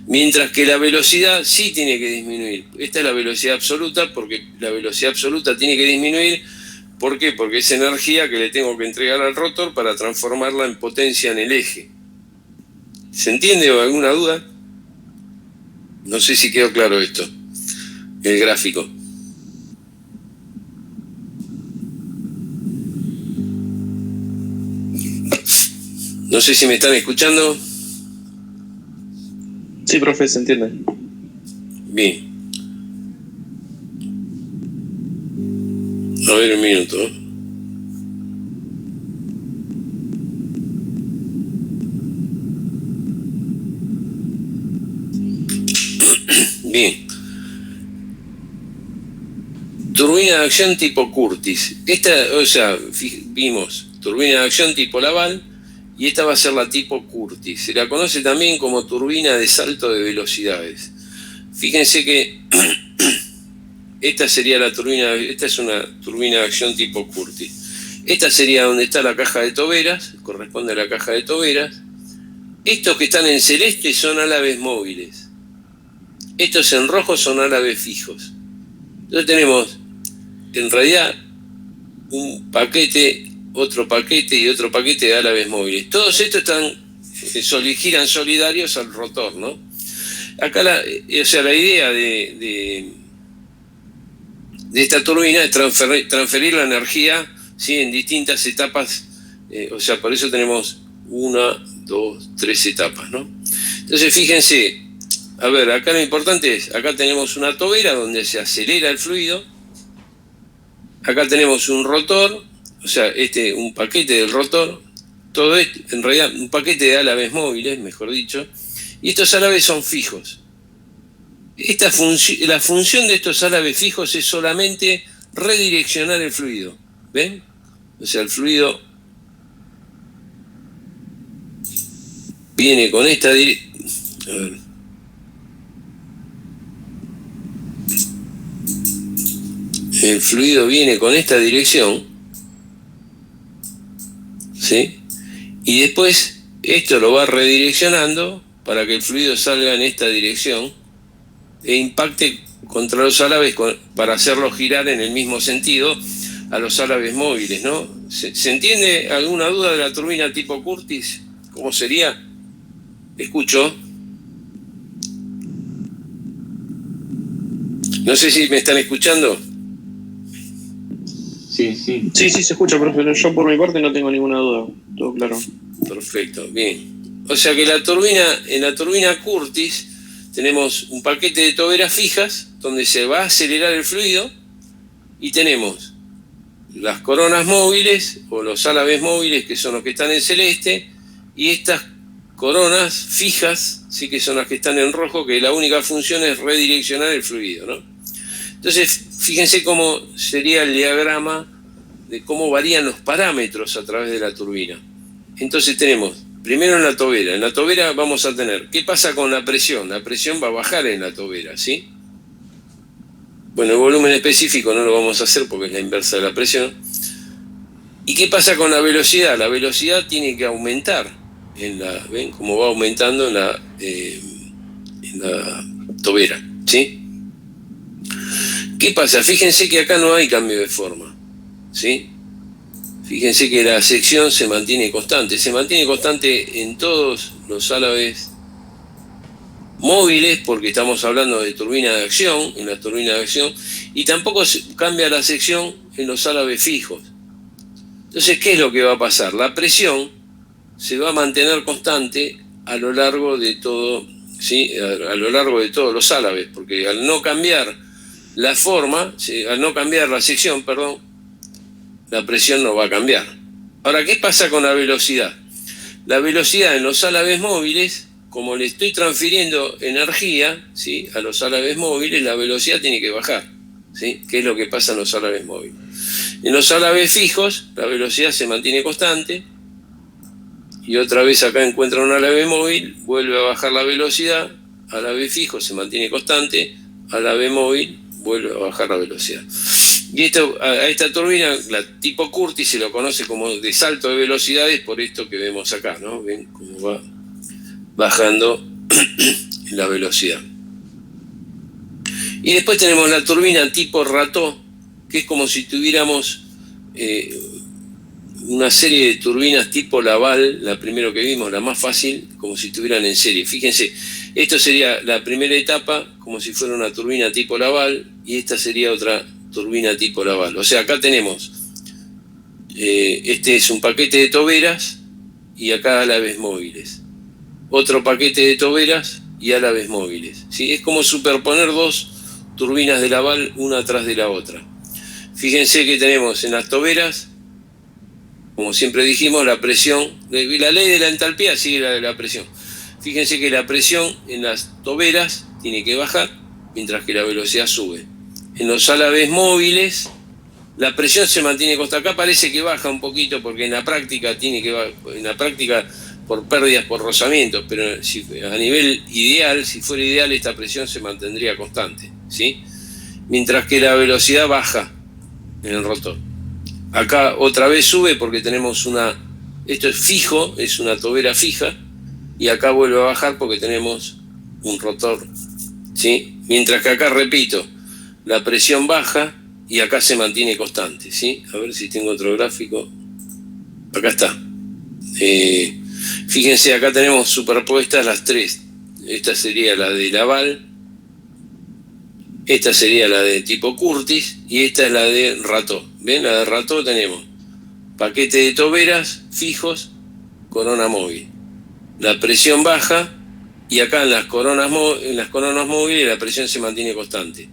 Mientras que la velocidad sí tiene que disminuir. Esta es la velocidad absoluta, porque la velocidad absoluta tiene que disminuir. ¿Por qué? Porque es energía que le tengo que entregar al rotor para transformarla en potencia en el eje. ¿Se entiende o alguna duda? No sé si quedó claro esto, el gráfico. No sé si me están escuchando. Sí, profe, se entiende. Bien. A ver un minuto. Bien. Turbina de acción tipo Curtis. Esta, o sea, vimos turbina de acción tipo Laval y esta va a ser la tipo Curtis. Se la conoce también como turbina de salto de velocidades. Fíjense que esta sería la turbina, esta es una turbina de acción tipo Curtis. Esta sería donde está la caja de toberas, corresponde a la caja de toberas. Estos que están en celeste son álabes móviles. Estos en rojo son álabes fijos. Entonces tenemos, en realidad, un paquete, otro paquete y otro paquete de álabes móviles. Todos estos giran solidarios al rotor, ¿no? Acá la idea de esta turbina es transferir la energía, ¿sí?, en distintas etapas. Por eso tenemos 1, 2, 3 etapas, ¿no? Entonces fíjense, a ver, acá lo importante es, acá tenemos una tobera donde se acelera el fluido, acá tenemos un rotor, un paquete del rotor, todo esto, en realidad un paquete de álabes móviles, mejor dicho, y estos álabes son fijos. La función de estos álabes fijos es solamente redireccionar el fluido, ¿ven? O sea, el fluido viene con esta dirección. El fluido viene con esta dirección, ¿sí? Y después esto lo va redireccionando para que el fluido salga en esta dirección e impacte contra los álabes para hacerlos girar en el mismo sentido a los álabes móviles, ¿no? ¿Se entiende alguna duda de la turbina tipo Curtis? ¿Cómo sería? Escucho. No sé si me están escuchando. Sí. Sí, se escucha, pero yo por mi parte no tengo ninguna duda. Todo claro. Perfecto, bien. O sea que en la turbina Curtis tenemos un paquete de toberas fijas donde se va a acelerar el fluido y tenemos las coronas móviles o los álabes móviles, que son los que están en celeste, y estas coronas fijas, sí, que son las que están en rojo, que la única función es redireccionar el fluido, ¿no? Entonces, fíjense cómo sería el diagrama de cómo varían los parámetros a través de la turbina. Entonces tenemos, primero en la tobera vamos a tener, ¿qué pasa con la presión? La presión va a bajar en la tobera, ¿sí? Bueno, el volumen específico no lo vamos a hacer porque es la inversa de la presión. ¿Y qué pasa con la velocidad? La velocidad tiene que aumentar. ¿Ven cómo va aumentando en la tobera? ¿Sí? ¿Qué pasa? Fíjense que acá no hay cambio de forma, ¿sí? Fíjense que la sección se mantiene constante. Se mantiene constante en todos los álabes móviles, porque estamos hablando de turbina de acción, en la turbina de acción, y tampoco cambia la sección en los álabes fijos. Entonces, ¿qué es lo que va a pasar? La presión se va a mantener constante a lo largo de todo, ¿sí?, a lo largo de todos los álabes, porque al no cambiar la forma, ¿sí?, al no cambiar la sección, la presión no va a cambiar. Ahora, ¿qué pasa con la velocidad? La velocidad en los álabes móviles, como le estoy transfiriendo energía, ¿sí?, a los álabes móviles, la velocidad tiene que bajar, ¿sí? ¿Qué es lo que pasa en los álabes móviles? En los álabes fijos, la velocidad se mantiene constante, y otra vez acá encuentra un álave móvil, vuelve a bajar la velocidad, álave fijo se mantiene constante, álave móvil vuelve a bajar la velocidad. Y a esta turbina, la tipo Curtis, se lo conoce como de salto de velocidades por esto que vemos acá, ¿no? Ven cómo va bajando la velocidad. Y después tenemos la turbina tipo Rateau, que es como si tuviéramos una serie de turbinas tipo Laval, la primero que vimos, la más fácil, como si estuvieran en serie. Fíjense, esto sería la primera etapa, como si fuera una turbina tipo Laval, y esta sería otra turbina tipo Laval. O sea, acá tenemos, este es un paquete de toberas, y acá álabes móviles. Otro paquete de toberas y álabes móviles, ¿sí? Es como superponer dos turbinas de Laval una atrás de la otra. Fíjense que tenemos en las toberas, como siempre dijimos, la presión, la ley de la entalpía sigue la de la presión. Fíjense que la presión en las toberas tiene que bajar, mientras que la velocidad sube. En los álabes móviles, la presión se mantiene constante. Acá parece que baja un poquito porque en la práctica por pérdidas por rozamientos, pero a nivel ideal, si fuera ideal, esta presión se mantendría constante, ¿sí? Mientras que la velocidad baja en el rotor. Acá otra vez sube porque tenemos esto es fijo, es una tobera fija, y acá vuelve a bajar porque tenemos un rotor, ¿sí? Mientras que acá, repito, la presión baja y acá se mantiene constante, ¿sí? A ver si tengo otro gráfico. Acá está. Fíjense, acá tenemos superpuestas las tres. Esta sería la de Laval, esta sería la de tipo Curtis y esta es la de Ratot. ¿Ven? La de Ratot tenemos paquete de toberas fijos, corona móvil. La presión baja y acá en las coronas móviles la presión se mantiene constante.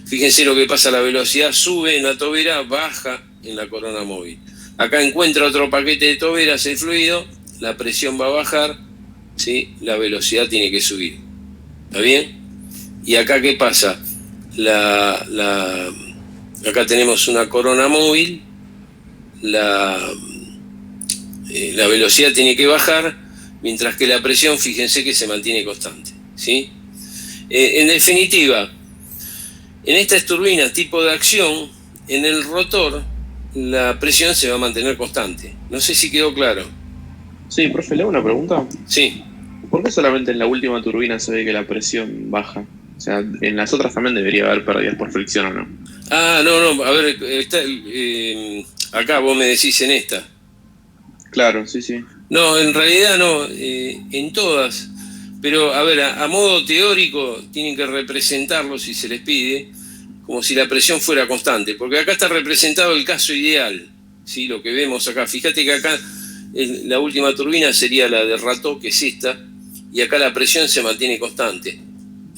Fíjense lo que pasa, la velocidad sube en la tobera, baja en la corona móvil. Acá encuentra otro paquete de toberas el fluido, la presión va a bajar, ¿sí? La velocidad tiene que subir. ¿Está bien? Y acá, ¿qué pasa? Acá tenemos una corona móvil, la velocidad tiene que bajar, mientras que la presión, fíjense que se mantiene constante, ¿sí? En definitiva, en estas turbinas tipo de acción, en el rotor, la presión se va a mantener constante. No sé si quedó claro. Sí, profe, ¿le hago una pregunta? Sí. ¿Por qué solamente en la última turbina se ve que la presión baja? O sea, en las otras también debería haber pérdidas por fricción, ¿o no? Ah, no, a ver, acá vos me decís en esta. Claro, sí, sí. No, en realidad no, en todas. Pero, a ver, a modo teórico tienen que representarlo, si se les pide, como si la presión fuera constante. Porque acá está representado el caso ideal, ¿sí? Lo que vemos acá. Fíjate que acá la última turbina sería la de Ratot, que es esta, y acá la presión se mantiene constante.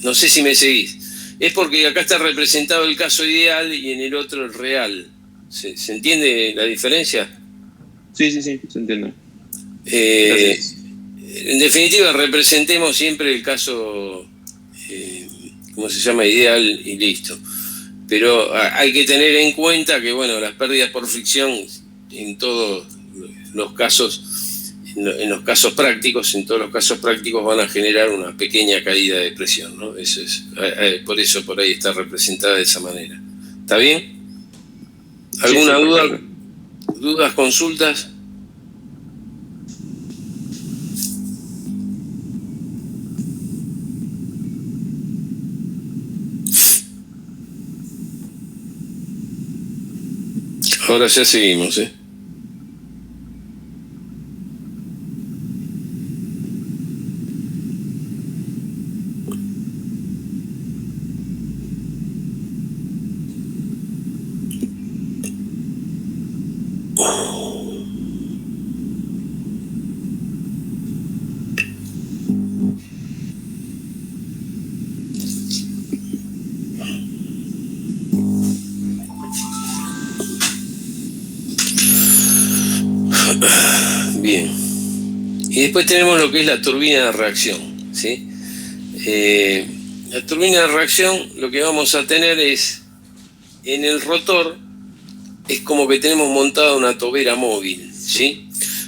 No sé si me seguís. Es porque acá está representado el caso ideal y en el otro el real. ¿Se entiende la diferencia? Sí, se entiende. En definitiva, representemos siempre el caso, ¿cómo se llama? Ideal y listo. Pero hay que tener en cuenta que, bueno, las pérdidas por fricción en todos los casos, en los casos prácticos, van a generar una pequeña caída de presión, ¿no? Eso es, por eso por ahí está representada de esa manera. ¿Está bien? ¿Alguna duda? ¿Dudas, consultas? Ahora ya seguimos, ¿eh? Bien. Y después tenemos lo que es la turbina de reacción, ¿sí? La turbina de reacción, lo que vamos a tener es, en el rotor, es como que tenemos montada una tobera móvil, ¿sí?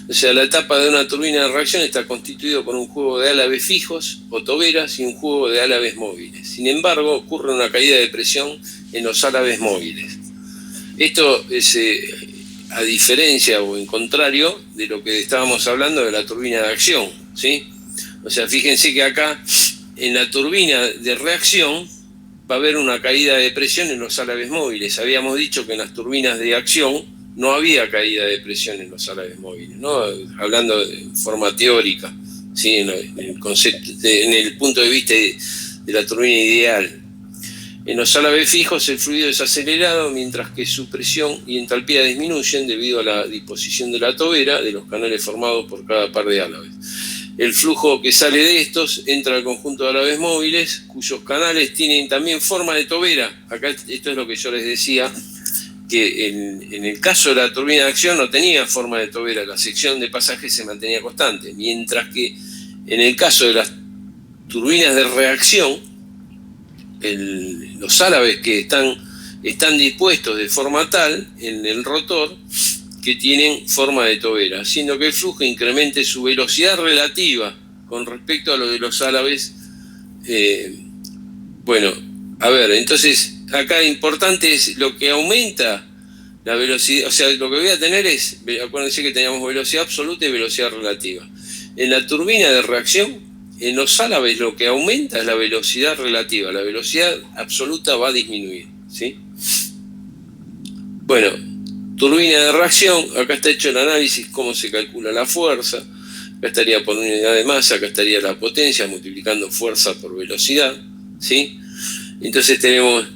O sea, la etapa de una turbina de reacción está constituido por un juego de álabes fijos o toberas y un juego de álabes móviles. Sin embargo, ocurre una caída de presión en los álabes móviles. Esto es a diferencia o en contrario de lo que estábamos hablando de la turbina de acción, ¿sí? O sea, fíjense que acá en la turbina de reacción va a haber una caída de presión en los álabes móviles. Habíamos dicho que en las turbinas de acción no había caída de presión en los álabes móviles, ¿no? Hablando de forma teórica, ¿sí? En el concepto, en el punto de vista de la turbina ideal. En los álabes fijos el fluido es acelerado mientras que su presión y entalpía disminuyen debido a la disposición de la tobera de los canales formados por cada par de álabes. El flujo que sale de estos entra al conjunto de álabes móviles cuyos canales tienen también forma de tobera. Acá esto es lo que yo les decía, que en el caso de la turbina de acción no tenía forma de tobera, la sección de pasaje se mantenía constante, mientras que en el caso de las turbinas de reacción, los álabes que están dispuestos de forma tal en el rotor que tienen forma de tobera, haciendo que el flujo incremente su velocidad relativa con respecto a lo de los álabes. Bueno, a ver, entonces acá importante es lo que aumenta la velocidad, o sea, lo que voy a tener es, acuérdense que teníamos velocidad absoluta y velocidad relativa. En la turbina de reacción, en los álabes lo que aumenta es la velocidad relativa, la velocidad absoluta va a disminuir, ¿sí? Bueno, turbina de reacción, acá está hecho el análisis, cómo se calcula la fuerza, acá estaría por unidad de masa, acá estaría la potencia multiplicando fuerza por velocidad, ¿sí? Entonces tenemos,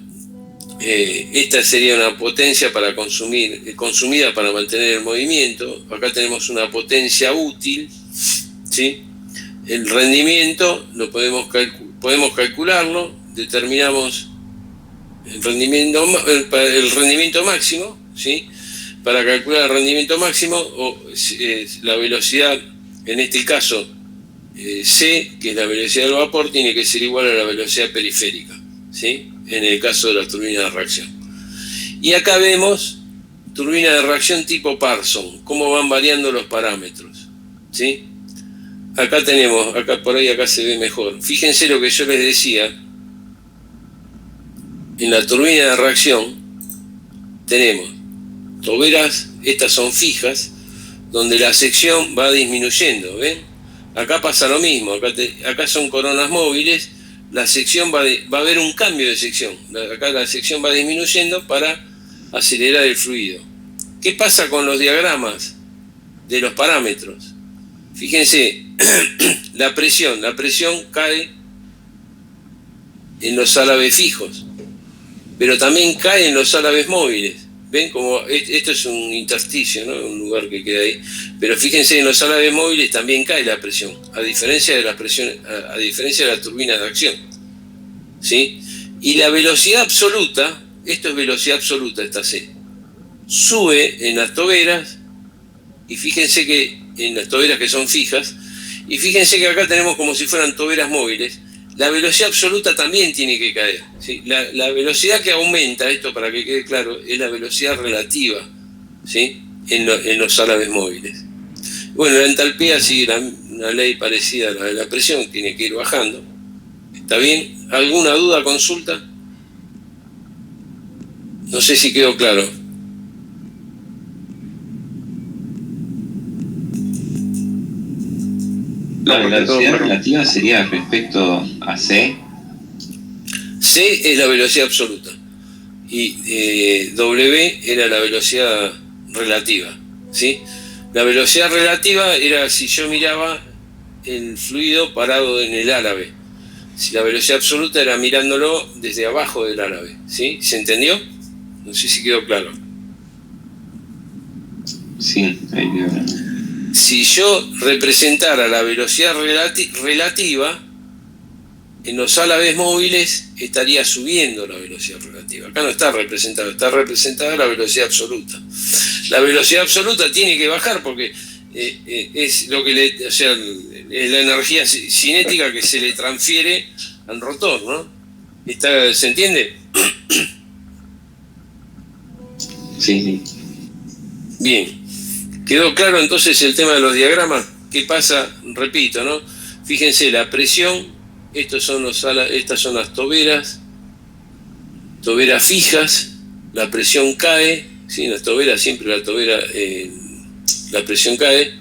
esta sería una potencia para consumida para mantener el movimiento, acá tenemos una potencia útil, ¿sí? El rendimiento lo podemos calcularlo, determinamos el rendimiento máximo, ¿sí? Para calcular el rendimiento máximo, la velocidad, en este caso C, que es la velocidad del vapor, tiene que ser igual a la velocidad periférica, ¿sí? En el caso de la turbina de reacción. Y acá vemos turbina de reacción tipo Parson, cómo van variando los parámetros, ¿sí? Acá tenemos, acá se ve mejor. Fíjense lo que yo les decía. En la turbina de reacción tenemos toberas, estas son fijas, donde la sección va disminuyendo, ¿ven? Acá pasa lo mismo, acá son coronas móviles, la sección va a haber un cambio de sección. Acá la sección va disminuyendo para acelerar el fluido. ¿Qué pasa con los diagramas de los parámetros? Fíjense, la presión cae en los álabes fijos, pero también cae en los álabes móviles. ¿Ven? Como esto es un intersticio, ¿no? Un lugar que queda ahí. Pero fíjense, en los álabes móviles también cae la presión, a diferencia de la turbina de acción, ¿sí? Y la velocidad absoluta, esto es velocidad absoluta, esta C, sube en las toberas, y fíjense que en las toberas que son fijas, y fíjense que acá tenemos como si fueran toberas móviles. La velocidad absoluta también tiene que caer, ¿sí? La velocidad que aumenta, esto para que quede claro, es la velocidad relativa, ¿sí? En los álabes móviles. Bueno, la entalpía sigue una ley parecida a la de la presión, tiene que ir bajando. ¿Está bien? ¿Alguna duda, consulta? No sé si quedó claro. La velocidad relativa sería respecto a C. C es la velocidad absoluta y W era la velocidad relativa, ¿sí? La velocidad relativa era si yo miraba el fluido parado en el álabe. Si la velocidad absoluta era mirándolo desde abajo del álabe, ¿sí? ¿Se entendió? No sé si quedó claro. Sí, ahí quedó claro. Si yo representara la velocidad relativa, en los álabes móviles estaría subiendo la velocidad relativa. Acá no está representada la velocidad absoluta. La velocidad absoluta tiene que bajar porque es lo que es la energía cinética que se le transfiere al rotor, ¿no? ¿Se entiende? Sí. Bien. ¿Quedó claro entonces el tema de los diagramas? ¿Qué pasa? Repito, ¿no? Fíjense, la presión, estas son las toberas fijas, la presión cae, ¿sí? En las toberas siempre la presión cae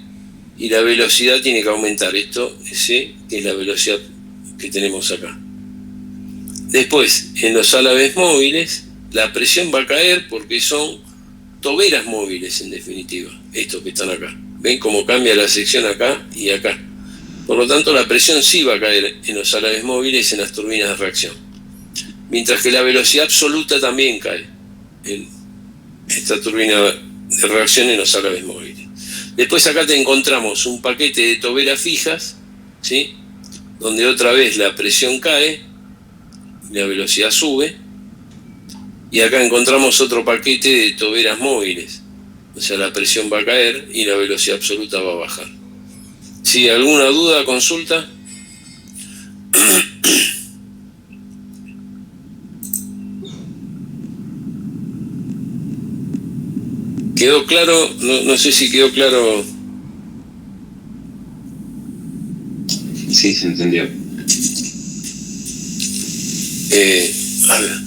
y la velocidad tiene que aumentar. Esto C, que es la velocidad que tenemos acá. Después, en los álabes móviles, la presión va a caer porque son toberas móviles, en definitiva, estos que están acá. ¿Ven cómo cambia la sección acá y acá? Por lo tanto, la presión sí va a caer en los álabes móviles en las turbinas de reacción. Mientras que la velocidad absoluta también cae en esta turbina de reacción en los álabes móviles. Después acá te encontramos un paquete de toberas fijas, ¿sí? Donde otra vez la presión cae, la velocidad sube. Y acá encontramos otro paquete de toberas móviles. O sea, la presión va a caer y la velocidad absoluta va a bajar. ¿Sí? ¿Alguna duda, consulta? ¿Quedó claro? No sé si quedó claro. Sí, se entendió. A ver.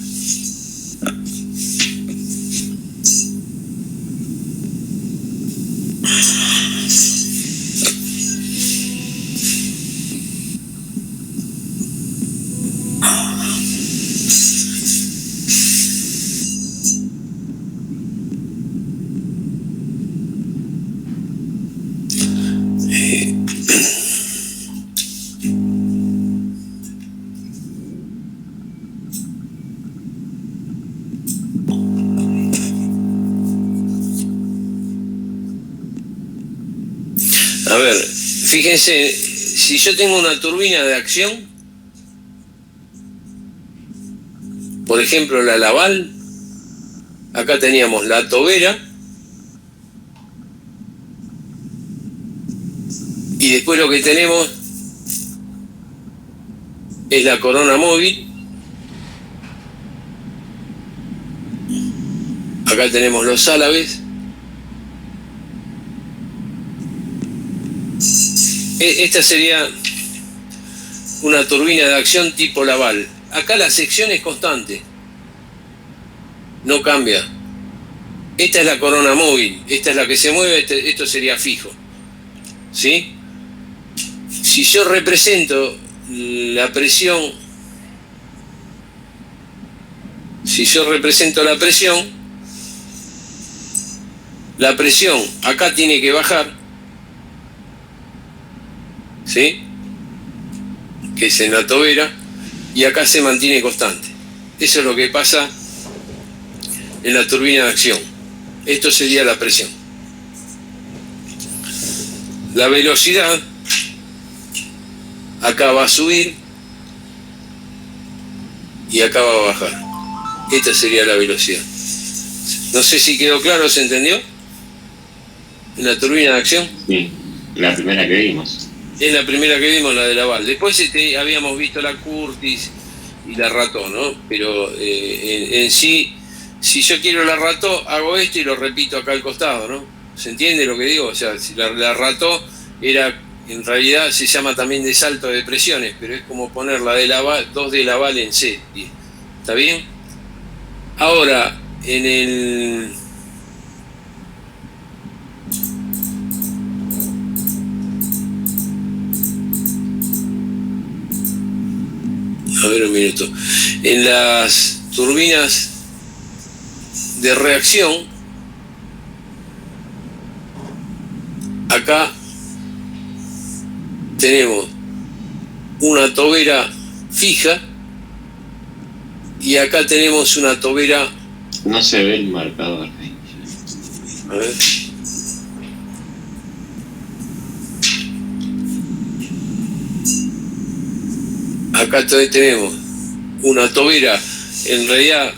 A ver, fíjense, si yo tengo una turbina de acción, por ejemplo la Laval, acá teníamos la tobera y después lo que tenemos es la corona móvil. Acá tenemos los álabes. Esta sería una turbina de acción tipo Laval. Acá la sección es constante, no cambia. Esta es la corona móvil, esta es la que se mueve, esto sería fijo, ¿sí? Si yo represento la presión, la presión acá tiene que bajar, ¿sí? Que es en la tobera, y acá se mantiene constante. Eso es lo que pasa en la turbina de acción. Esto sería la presión. La velocidad acá va a subir y acá va a bajar. Esta sería la velocidad. No sé si quedó claro, ¿se entendió? En la turbina de acción. Sí, la primera que vimos. Es la primera que vimos, la de Laval. Después habíamos visto la Curtis y la Rató, ¿no? Pero en sí, si yo quiero la Rató, hago esto y lo repito acá al costado, ¿no? ¿Se entiende lo que digo? O sea, si la Rató era, en realidad se llama también de salto de presiones, pero es como poner la de Laval, 2 de Laval en C. ¿Está bien? Ahora, en el... A ver un minuto. En las turbinas de reacción, acá tenemos una tobera fija y acá tenemos una tobera... No se ve el marcador ahí. A ver. Acá tenemos una tobera, en realidad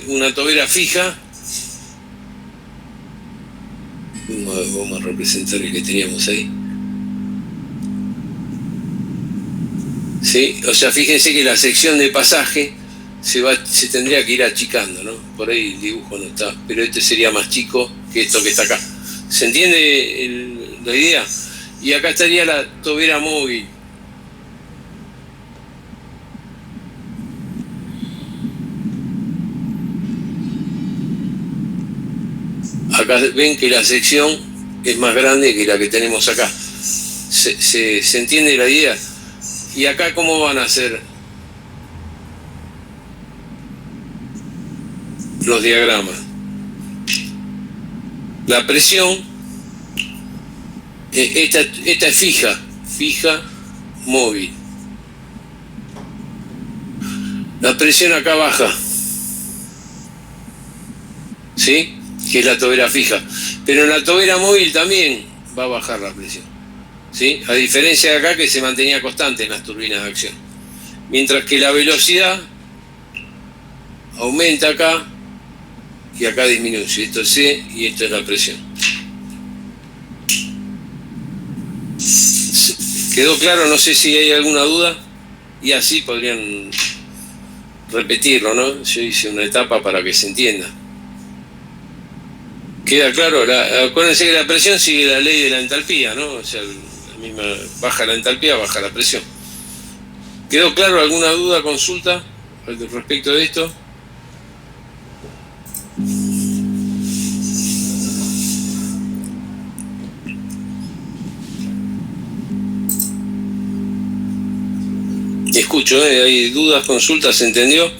una tobera fija. Vamos a representar el que teníamos ahí. ¿Sí? O sea, fíjense que la sección de pasaje se tendría que ir achicando, ¿no? Por ahí el dibujo no está, pero este sería más chico que esto que está acá. ¿Se entiende la idea? Y acá estaría la tobera móvil. Acá ven que la sección es más grande que la que tenemos acá. ¿Se entiende la idea? ¿Y acá cómo van a ser los diagramas? La presión, esta es fija, móvil. La presión acá baja, ¿sí? Que es la tobera fija. Pero en la tobera móvil también va a bajar la presión, ¿sí? A diferencia de acá, que se mantenía constante en las turbinas de acción. Mientras que la velocidad aumenta acá y acá disminuye. Esto es C y esto es la presión. ¿Quedó claro? No sé si hay alguna duda. Y así podrían repetirlo, ¿no? Yo hice una etapa para que se entienda. Queda claro, acuérdense que la presión sigue la ley de la entalpía, ¿no? O sea, la misma, baja la entalpía, baja la presión. ¿Quedó claro? ¿Alguna duda, consulta respecto de esto? Escucho, ¿hay dudas, consultas? ¿Se entendió?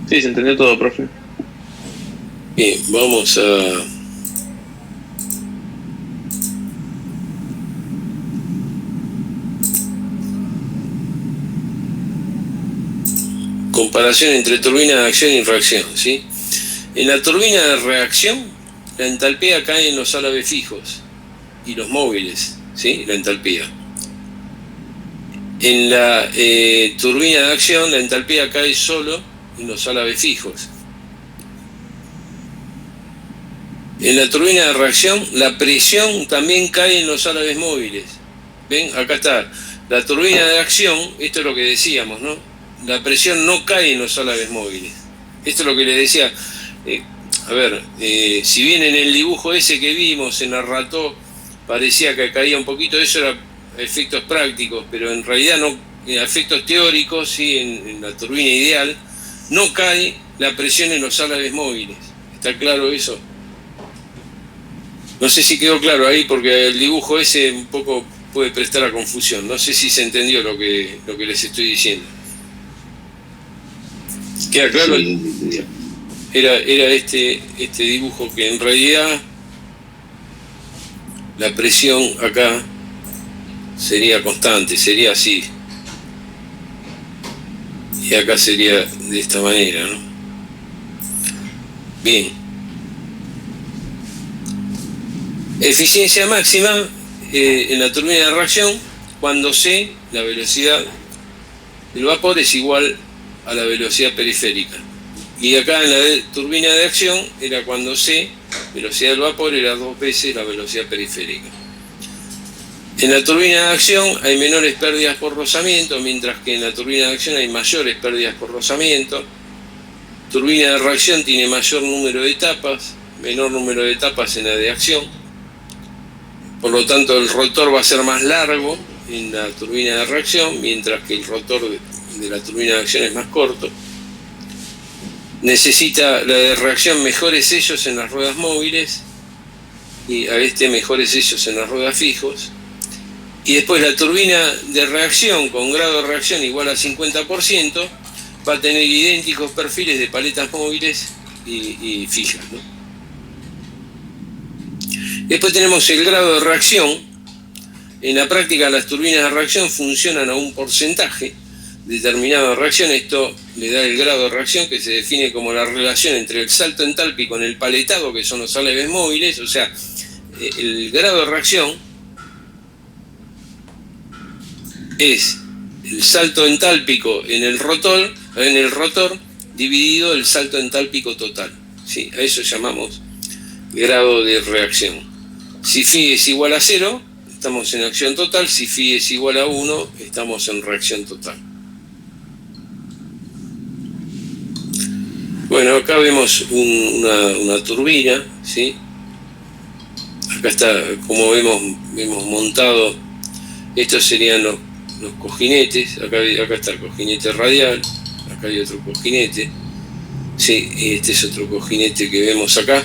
Sí, se entendió todo, profe. Bien, vamos a... comparación entre turbina de acción y reacción, ¿sí? En la turbina de reacción, la entalpía cae en los álabes fijos y los móviles, ¿sí? La entalpía. En la turbina de acción, la entalpía cae solo en los álabes fijos. En la turbina de reacción, la presión también cae en los álabes móviles. ¿Ven? Acá está. La turbina de acción, esto es lo que decíamos, ¿no? La presión no cae en los álabes móviles. Esto es lo que les decía. Si bien en el dibujo ese que vimos en la Rató parecía que caía un poquito, eso era efectos prácticos, pero en realidad no, efectos teóricos, sí, en la turbina ideal, no cae la presión en los álabes móviles. ¿Está claro eso? No sé si quedó claro ahí, porque el dibujo ese un poco puede prestar a confusión. No sé si se entendió lo que les estoy diciendo. ¿Queda claro? Sí. Era este dibujo que en realidad la presión acá sería constante, sería así. Y acá sería de esta manera, ¿no? Bien. Eficiencia máxima en la turbina de reacción cuando C, la velocidad del vapor, es igual a la velocidad periférica. Y acá en la turbina de acción era cuando C, velocidad del vapor, era 2 veces la velocidad periférica. En la turbina de acción hay menores pérdidas por rozamiento, mientras que en la turbina de acción hay mayores pérdidas por rozamiento. Turbina de reacción tiene mayor número de etapas, menor número de etapas en la de acción. Por lo tanto, el rotor va a ser más largo en la turbina de reacción, mientras que el rotor de la turbina de acción es más corto. Necesita la de reacción mejores sellos en las ruedas móviles y a mejores sellos en las ruedas fijos. Y después la turbina de reacción con grado de reacción igual a 50% va a tener idénticos perfiles de paletas móviles y fijas, ¿no? Después tenemos el grado de reacción. En la práctica las turbinas de reacción funcionan a un porcentaje determinado de reacción. Esto le da el grado de reacción, que se define como la relación entre el salto entálpico en el paletado, que son los álabes móviles. O sea, el grado de reacción es el salto entálpico en el rotor dividido el salto entálpico total, ¿sí? A eso llamamos grado de reacción. Si phi es igual a 0, estamos en acción total. Si phi es igual a 1, estamos en reacción total. Bueno, acá vemos una turbina, ¿sí? Acá está, como vemos montado, estos serían los cojinetes. Acá está el cojinete radial, acá hay otro cojinete, ¿sí? Este es otro cojinete que vemos acá.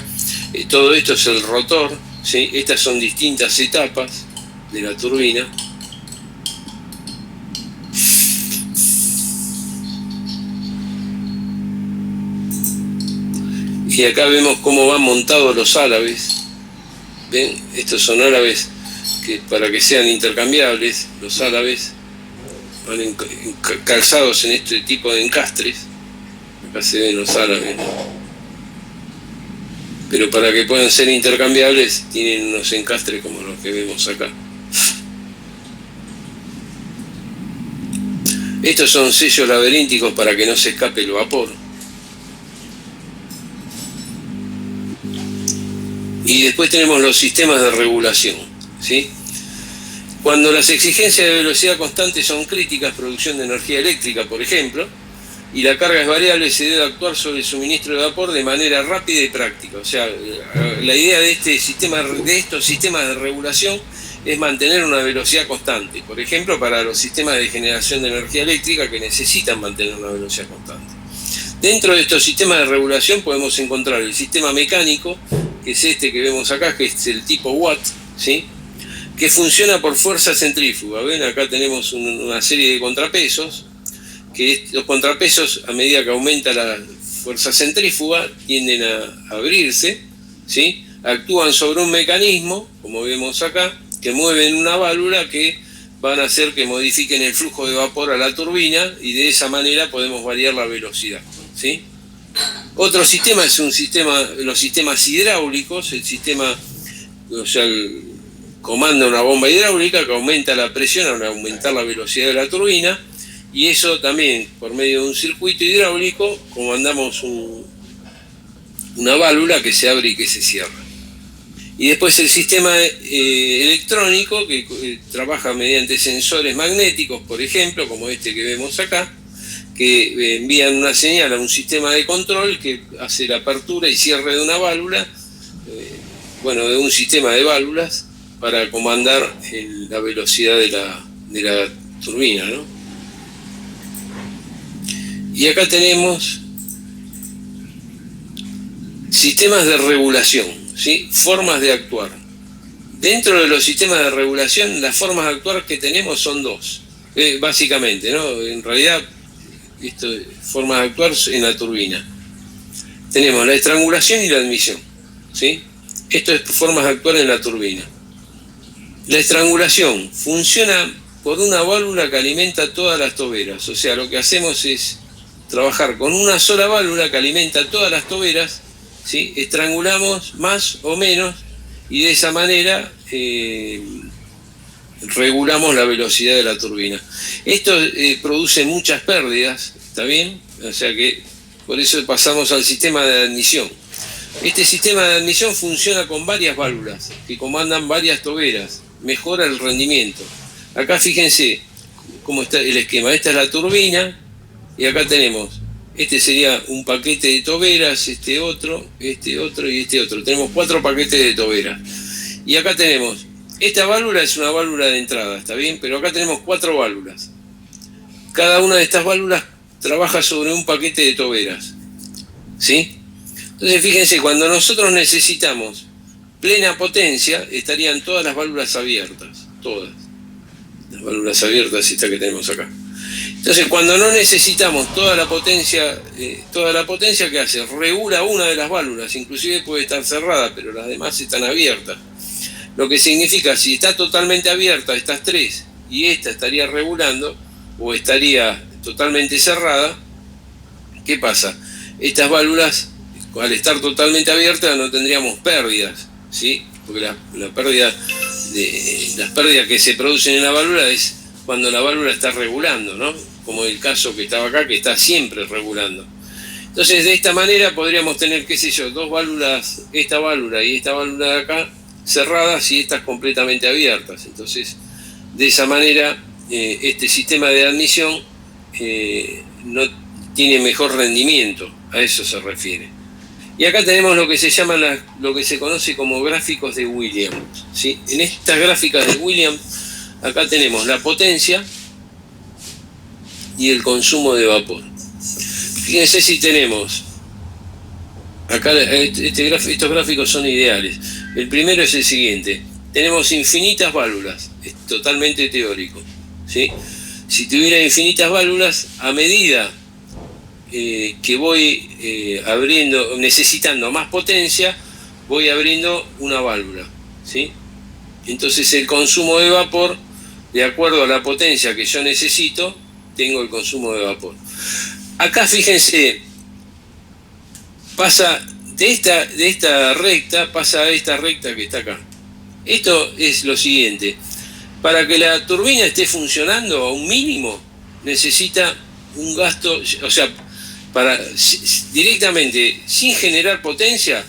Todo esto es el rotor, ¿sí? Estas son distintas etapas de la turbina. Y acá vemos cómo van montados los álabes. ¿Ven? Estos son álabes que, para que sean intercambiables, los álabes van calzados en este tipo de encastres. Acá se ven los álabes, ¿no? Pero para que puedan ser intercambiables tienen unos encastres como los que vemos acá. Estos son sellos laberínticos para que no se escape el vapor. Y después tenemos los sistemas de regulación, ¿sí? Cuando las exigencias de velocidad constante son críticas, producción de energía eléctrica, por ejemplo, y la carga es variable, se debe actuar sobre el suministro de vapor de manera rápida y práctica. O sea, la idea de estos sistemas de regulación es mantener una velocidad constante. Por ejemplo, para los sistemas de generación de energía eléctrica que necesitan mantener una velocidad constante. Dentro de estos sistemas de regulación podemos encontrar el sistema mecánico, que es este que vemos acá, que es el tipo Watt, ¿sí?, que funciona por fuerza centrífuga. ¿Ven? Acá tenemos una serie de contrapesos, que los contrapesos, a medida que aumenta la fuerza centrífuga, tienden a abrirse, ¿sí?, actúan sobre un mecanismo, como vemos acá, que mueven una válvula que van a hacer que modifiquen el flujo de vapor a la turbina, y de esa manera podemos variar la velocidad, ¿sí? Otro sistema es los sistemas hidráulicos. El sistema, o sea, comanda una bomba hidráulica que aumenta la presión al aumentar la velocidad de la turbina, y eso también por medio de un circuito hidráulico comandamos una válvula que se abre y que se cierra. Y después el sistema electrónico, que trabaja mediante sensores magnéticos, por ejemplo, como este que vemos acá, que envían una señal a un sistema de control que hace la apertura y cierre de una válvula, de un sistema de válvulas, para comandar la velocidad de la turbina, ¿no? Y acá tenemos sistemas de regulación, ¿sí?, formas de actuar. Dentro de los sistemas de regulación, las formas de actuar que tenemos son dos, básicamente, ¿no? En realidad, formas de actuar en la turbina. Tenemos la estrangulación y la admisión, ¿sí? Esto es formas de actuar en la turbina. La estrangulación funciona por una válvula que alimenta todas las toberas. O sea, lo que hacemos es trabajar con una sola válvula que alimenta todas las toberas, ¿sí? Estrangulamos más o menos, y de esa manera regulamos la velocidad de la turbina. Esto produce muchas pérdidas, ¿está bien? O sea que por eso pasamos al sistema de admisión. Este sistema de admisión funciona con varias válvulas que comandan varias toberas, mejora el rendimiento. Acá fíjense cómo está el esquema. Esta es la turbina, y acá tenemos, este sería un paquete de toberas, este otro y este otro. Tenemos 4 paquetes de toberas. Y acá tenemos, esta válvula es una válvula de entrada, ¿está bien? Pero acá tenemos 4 válvulas. Cada una de estas válvulas trabaja sobre un paquete de toberas, ¿sí? Entonces fíjense, cuando nosotros necesitamos plena potencia, estarían todas las válvulas abiertas, todas. Las válvulas abiertas, esta que tenemos acá. Entonces, cuando no necesitamos toda la potencia, ¿qué hace? Regula una de las válvulas, inclusive puede estar cerrada, pero las demás están abiertas. Lo que significa, si está totalmente abierta estas 3, y esta estaría regulando, o estaría totalmente cerrada, ¿qué pasa? Estas válvulas, al estar totalmente abiertas, no tendríamos pérdidas, ¿sí? Porque las pérdidas que se producen en la válvula es cuando la válvula está regulando, ¿no? Como el caso que estaba acá, que está siempre regulando. Entonces, de esta manera podríamos tener, qué sé yo, 2 válvulas, esta válvula y esta válvula de acá, cerradas, y estas completamente abiertas. Entonces, de esa manera, este sistema de admisión no tiene mejor rendimiento, a eso se refiere. Y acá tenemos lo que se llama lo que se conoce como gráficos de Williams, ¿sí? En estas gráficas de Williams, acá tenemos la potencia y el consumo de vapor. Fíjense si tenemos, acá estos gráficos son ideales. El primero es el siguiente: tenemos infinitas válvulas, es totalmente teórico, ¿sí? Si tuviera infinitas válvulas, a medida que voy necesitando más potencia, voy abriendo una válvula, ¿sí? Entonces el consumo de vapor, de acuerdo a la potencia que yo necesito, tengo el consumo de vapor. Acá fíjense, pasa de esta recta, pasa a esta recta que está acá. Esto es lo siguiente: para que la turbina esté funcionando a un mínimo, necesita un gasto, o sea, directamente, sin generar potencia,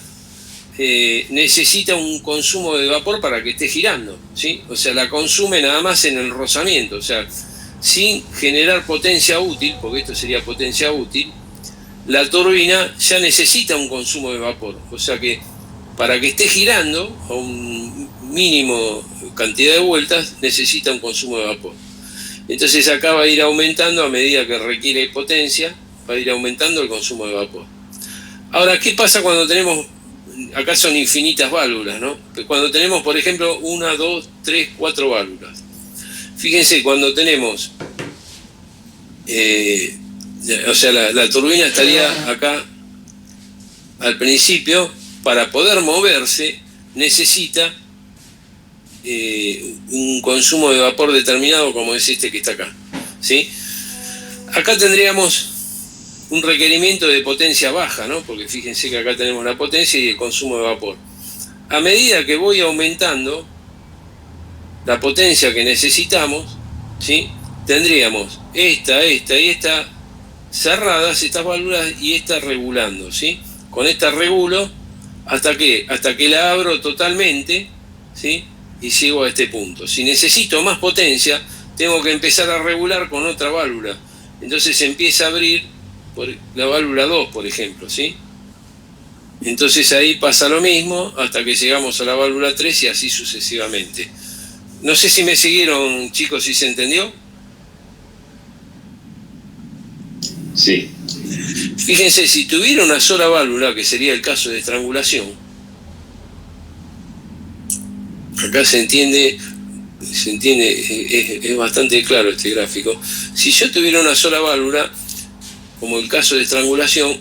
necesita un consumo de vapor para que esté girando, ¿sí? O sea, la consume nada más en el rozamiento. O sea, sin generar potencia útil, porque esto sería potencia útil, la turbina ya necesita un consumo de vapor. O sea que para que esté girando a un mínimo cantidad de vueltas, necesita un consumo de vapor. Entonces acá va a ir aumentando a medida que requiere potencia, va a ir aumentando el consumo de vapor. Ahora, ¿qué pasa cuando tenemos, acá son infinitas válvulas, ¿no? Cuando tenemos, por ejemplo, 1, 2, 3, 4 válvulas. Fíjense, cuando tenemos, o sea, la turbina estaría acá al principio. Para poder moverse necesita un consumo de vapor determinado, como es este que está acá, ¿sí? Acá tendríamos un requerimiento de potencia baja, ¿no? Porque fíjense que acá tenemos la potencia y el consumo de vapor. A medida que voy aumentando la potencia que necesitamos, ¿sí? Tendríamos esta y esta cerradas, estas válvulas, y esta regulando, ¿sí? Con esta regulo hasta que la abro totalmente, ¿sí? Y llego a este punto. Si necesito más potencia, tengo que empezar a regular con otra válvula. Entonces se empieza a abrir por la válvula 2, por ejemplo, ¿sí? Entonces ahí pasa lo mismo hasta que llegamos a la válvula 3 y así sucesivamente. No sé si me siguieron, chicos, si se entendió. Sí. Fíjense, si tuviera una sola válvula, que sería el caso de estrangulación, acá se entiende, es bastante claro este gráfico. Si yo tuviera una sola válvula, como el caso de estrangulación,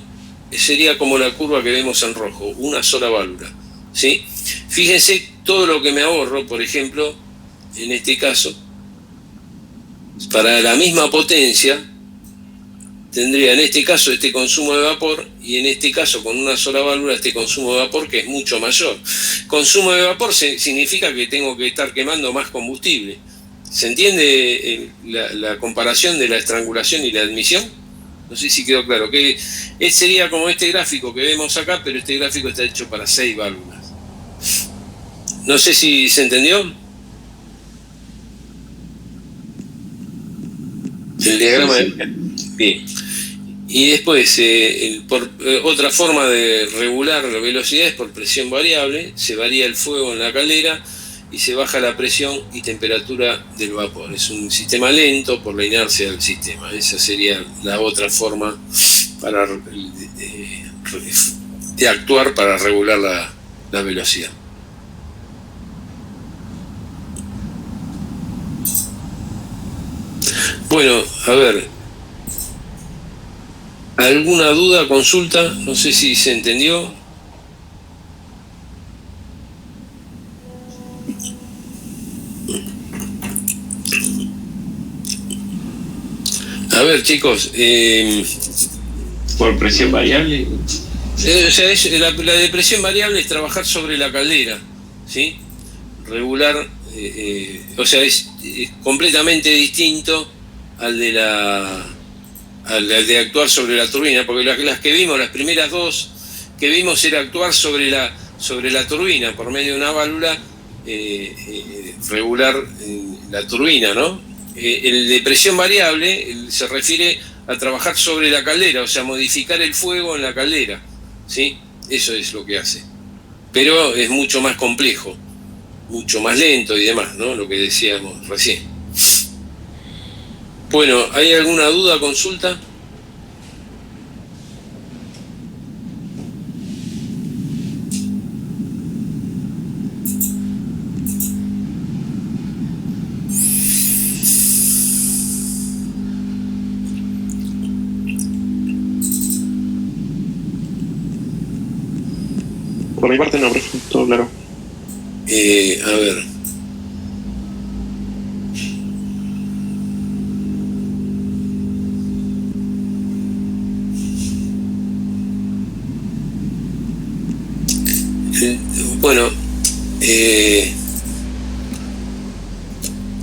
sería como la curva que vemos en rojo, una sola válvula, ¿sí? Fíjense todo lo que me ahorro, por ejemplo, en este caso, para la misma potencia, tendría en este caso este consumo de vapor y en este caso con una sola válvula este consumo de vapor, que es mucho mayor. Consumo de vapor significa que tengo que estar quemando más combustible. ¿Se entiende la comparación de la estrangulación y la admisión? No sé si quedó claro. Que sería como este gráfico que vemos acá, pero este gráfico está hecho para 6 válvulas. No sé si se entendió. El diagrama de... Bien. Y después, otra forma de regular la velocidad es por presión variable. Se varía el fuego en la caldera y se baja la presión y temperatura del vapor. Es un sistema lento por la inercia del sistema. Esa sería la otra forma de actuar para regular la velocidad. Bueno, a ver, ¿alguna duda, consulta? No sé si se entendió. A ver, chicos, por presión variable. O sea, la de presión variable es trabajar sobre la caldera, ¿sí? Regular, o sea, es completamente distinto al de actuar sobre la turbina, porque las que vimos, las primeras dos que vimos, era actuar sobre la turbina por medio de una válvula, regular la turbina, ¿no? El de presión variable se refiere a trabajar sobre la caldera, o sea, modificar el fuego en la caldera, ¿sí? Eso es lo que hace. Pero es mucho más complejo, mucho más lento y demás, ¿no? Lo que decíamos recién. Bueno, ¿hay alguna duda, consulta? Por mi parte no, profe, todo claro. A ver. Bueno,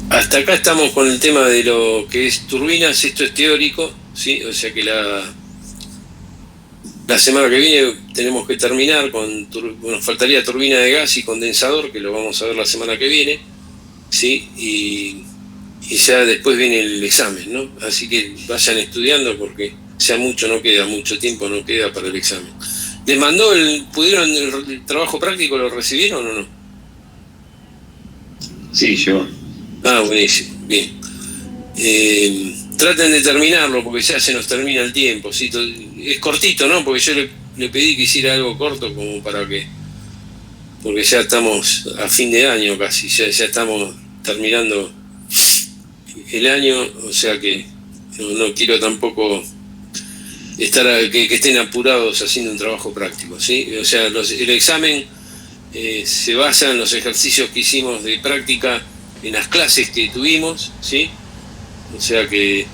hasta acá estamos con el tema de lo que es turbinas. Esto es teórico, ¿sí? O sea que la semana que viene tenemos que terminar nos faltaría turbina de gas y condensador, que lo vamos a ver la semana que viene, ¿sí? y ya después viene el examen, ¿no? Así que vayan estudiando porque ya mucho no queda, mucho tiempo no queda para el examen. ¿Les mandó pudieron el trabajo práctico, lo recibieron o no? Sí, yo. Ah, buenísimo, bien. Traten de terminarlo porque ya se nos termina el tiempo, ¿sí? Es cortito, ¿no? Porque yo le pedí que hiciera algo corto como para que... Porque ya estamos a fin de año casi, ya estamos terminando el año, o sea que no quiero tampoco estar que estén apurados haciendo un trabajo práctico, ¿sí? O sea, el examen se basa en los ejercicios que hicimos de práctica en las clases que tuvimos, ¿sí? O sea que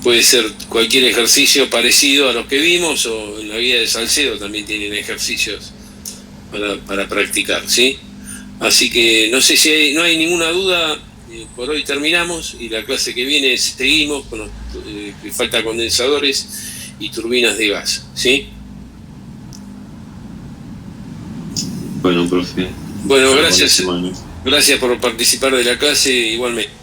puede ser cualquier ejercicio parecido a los que vimos, o en la guía de Salcedo también tienen ejercicios para practicar, ¿sí? Así que no sé si no hay ninguna duda, por hoy terminamos y la clase que viene seguimos con los que falta condensadores y turbinas de gas, ¿sí? Bueno, profe. Bueno, gracias por participar de la clase igualmente.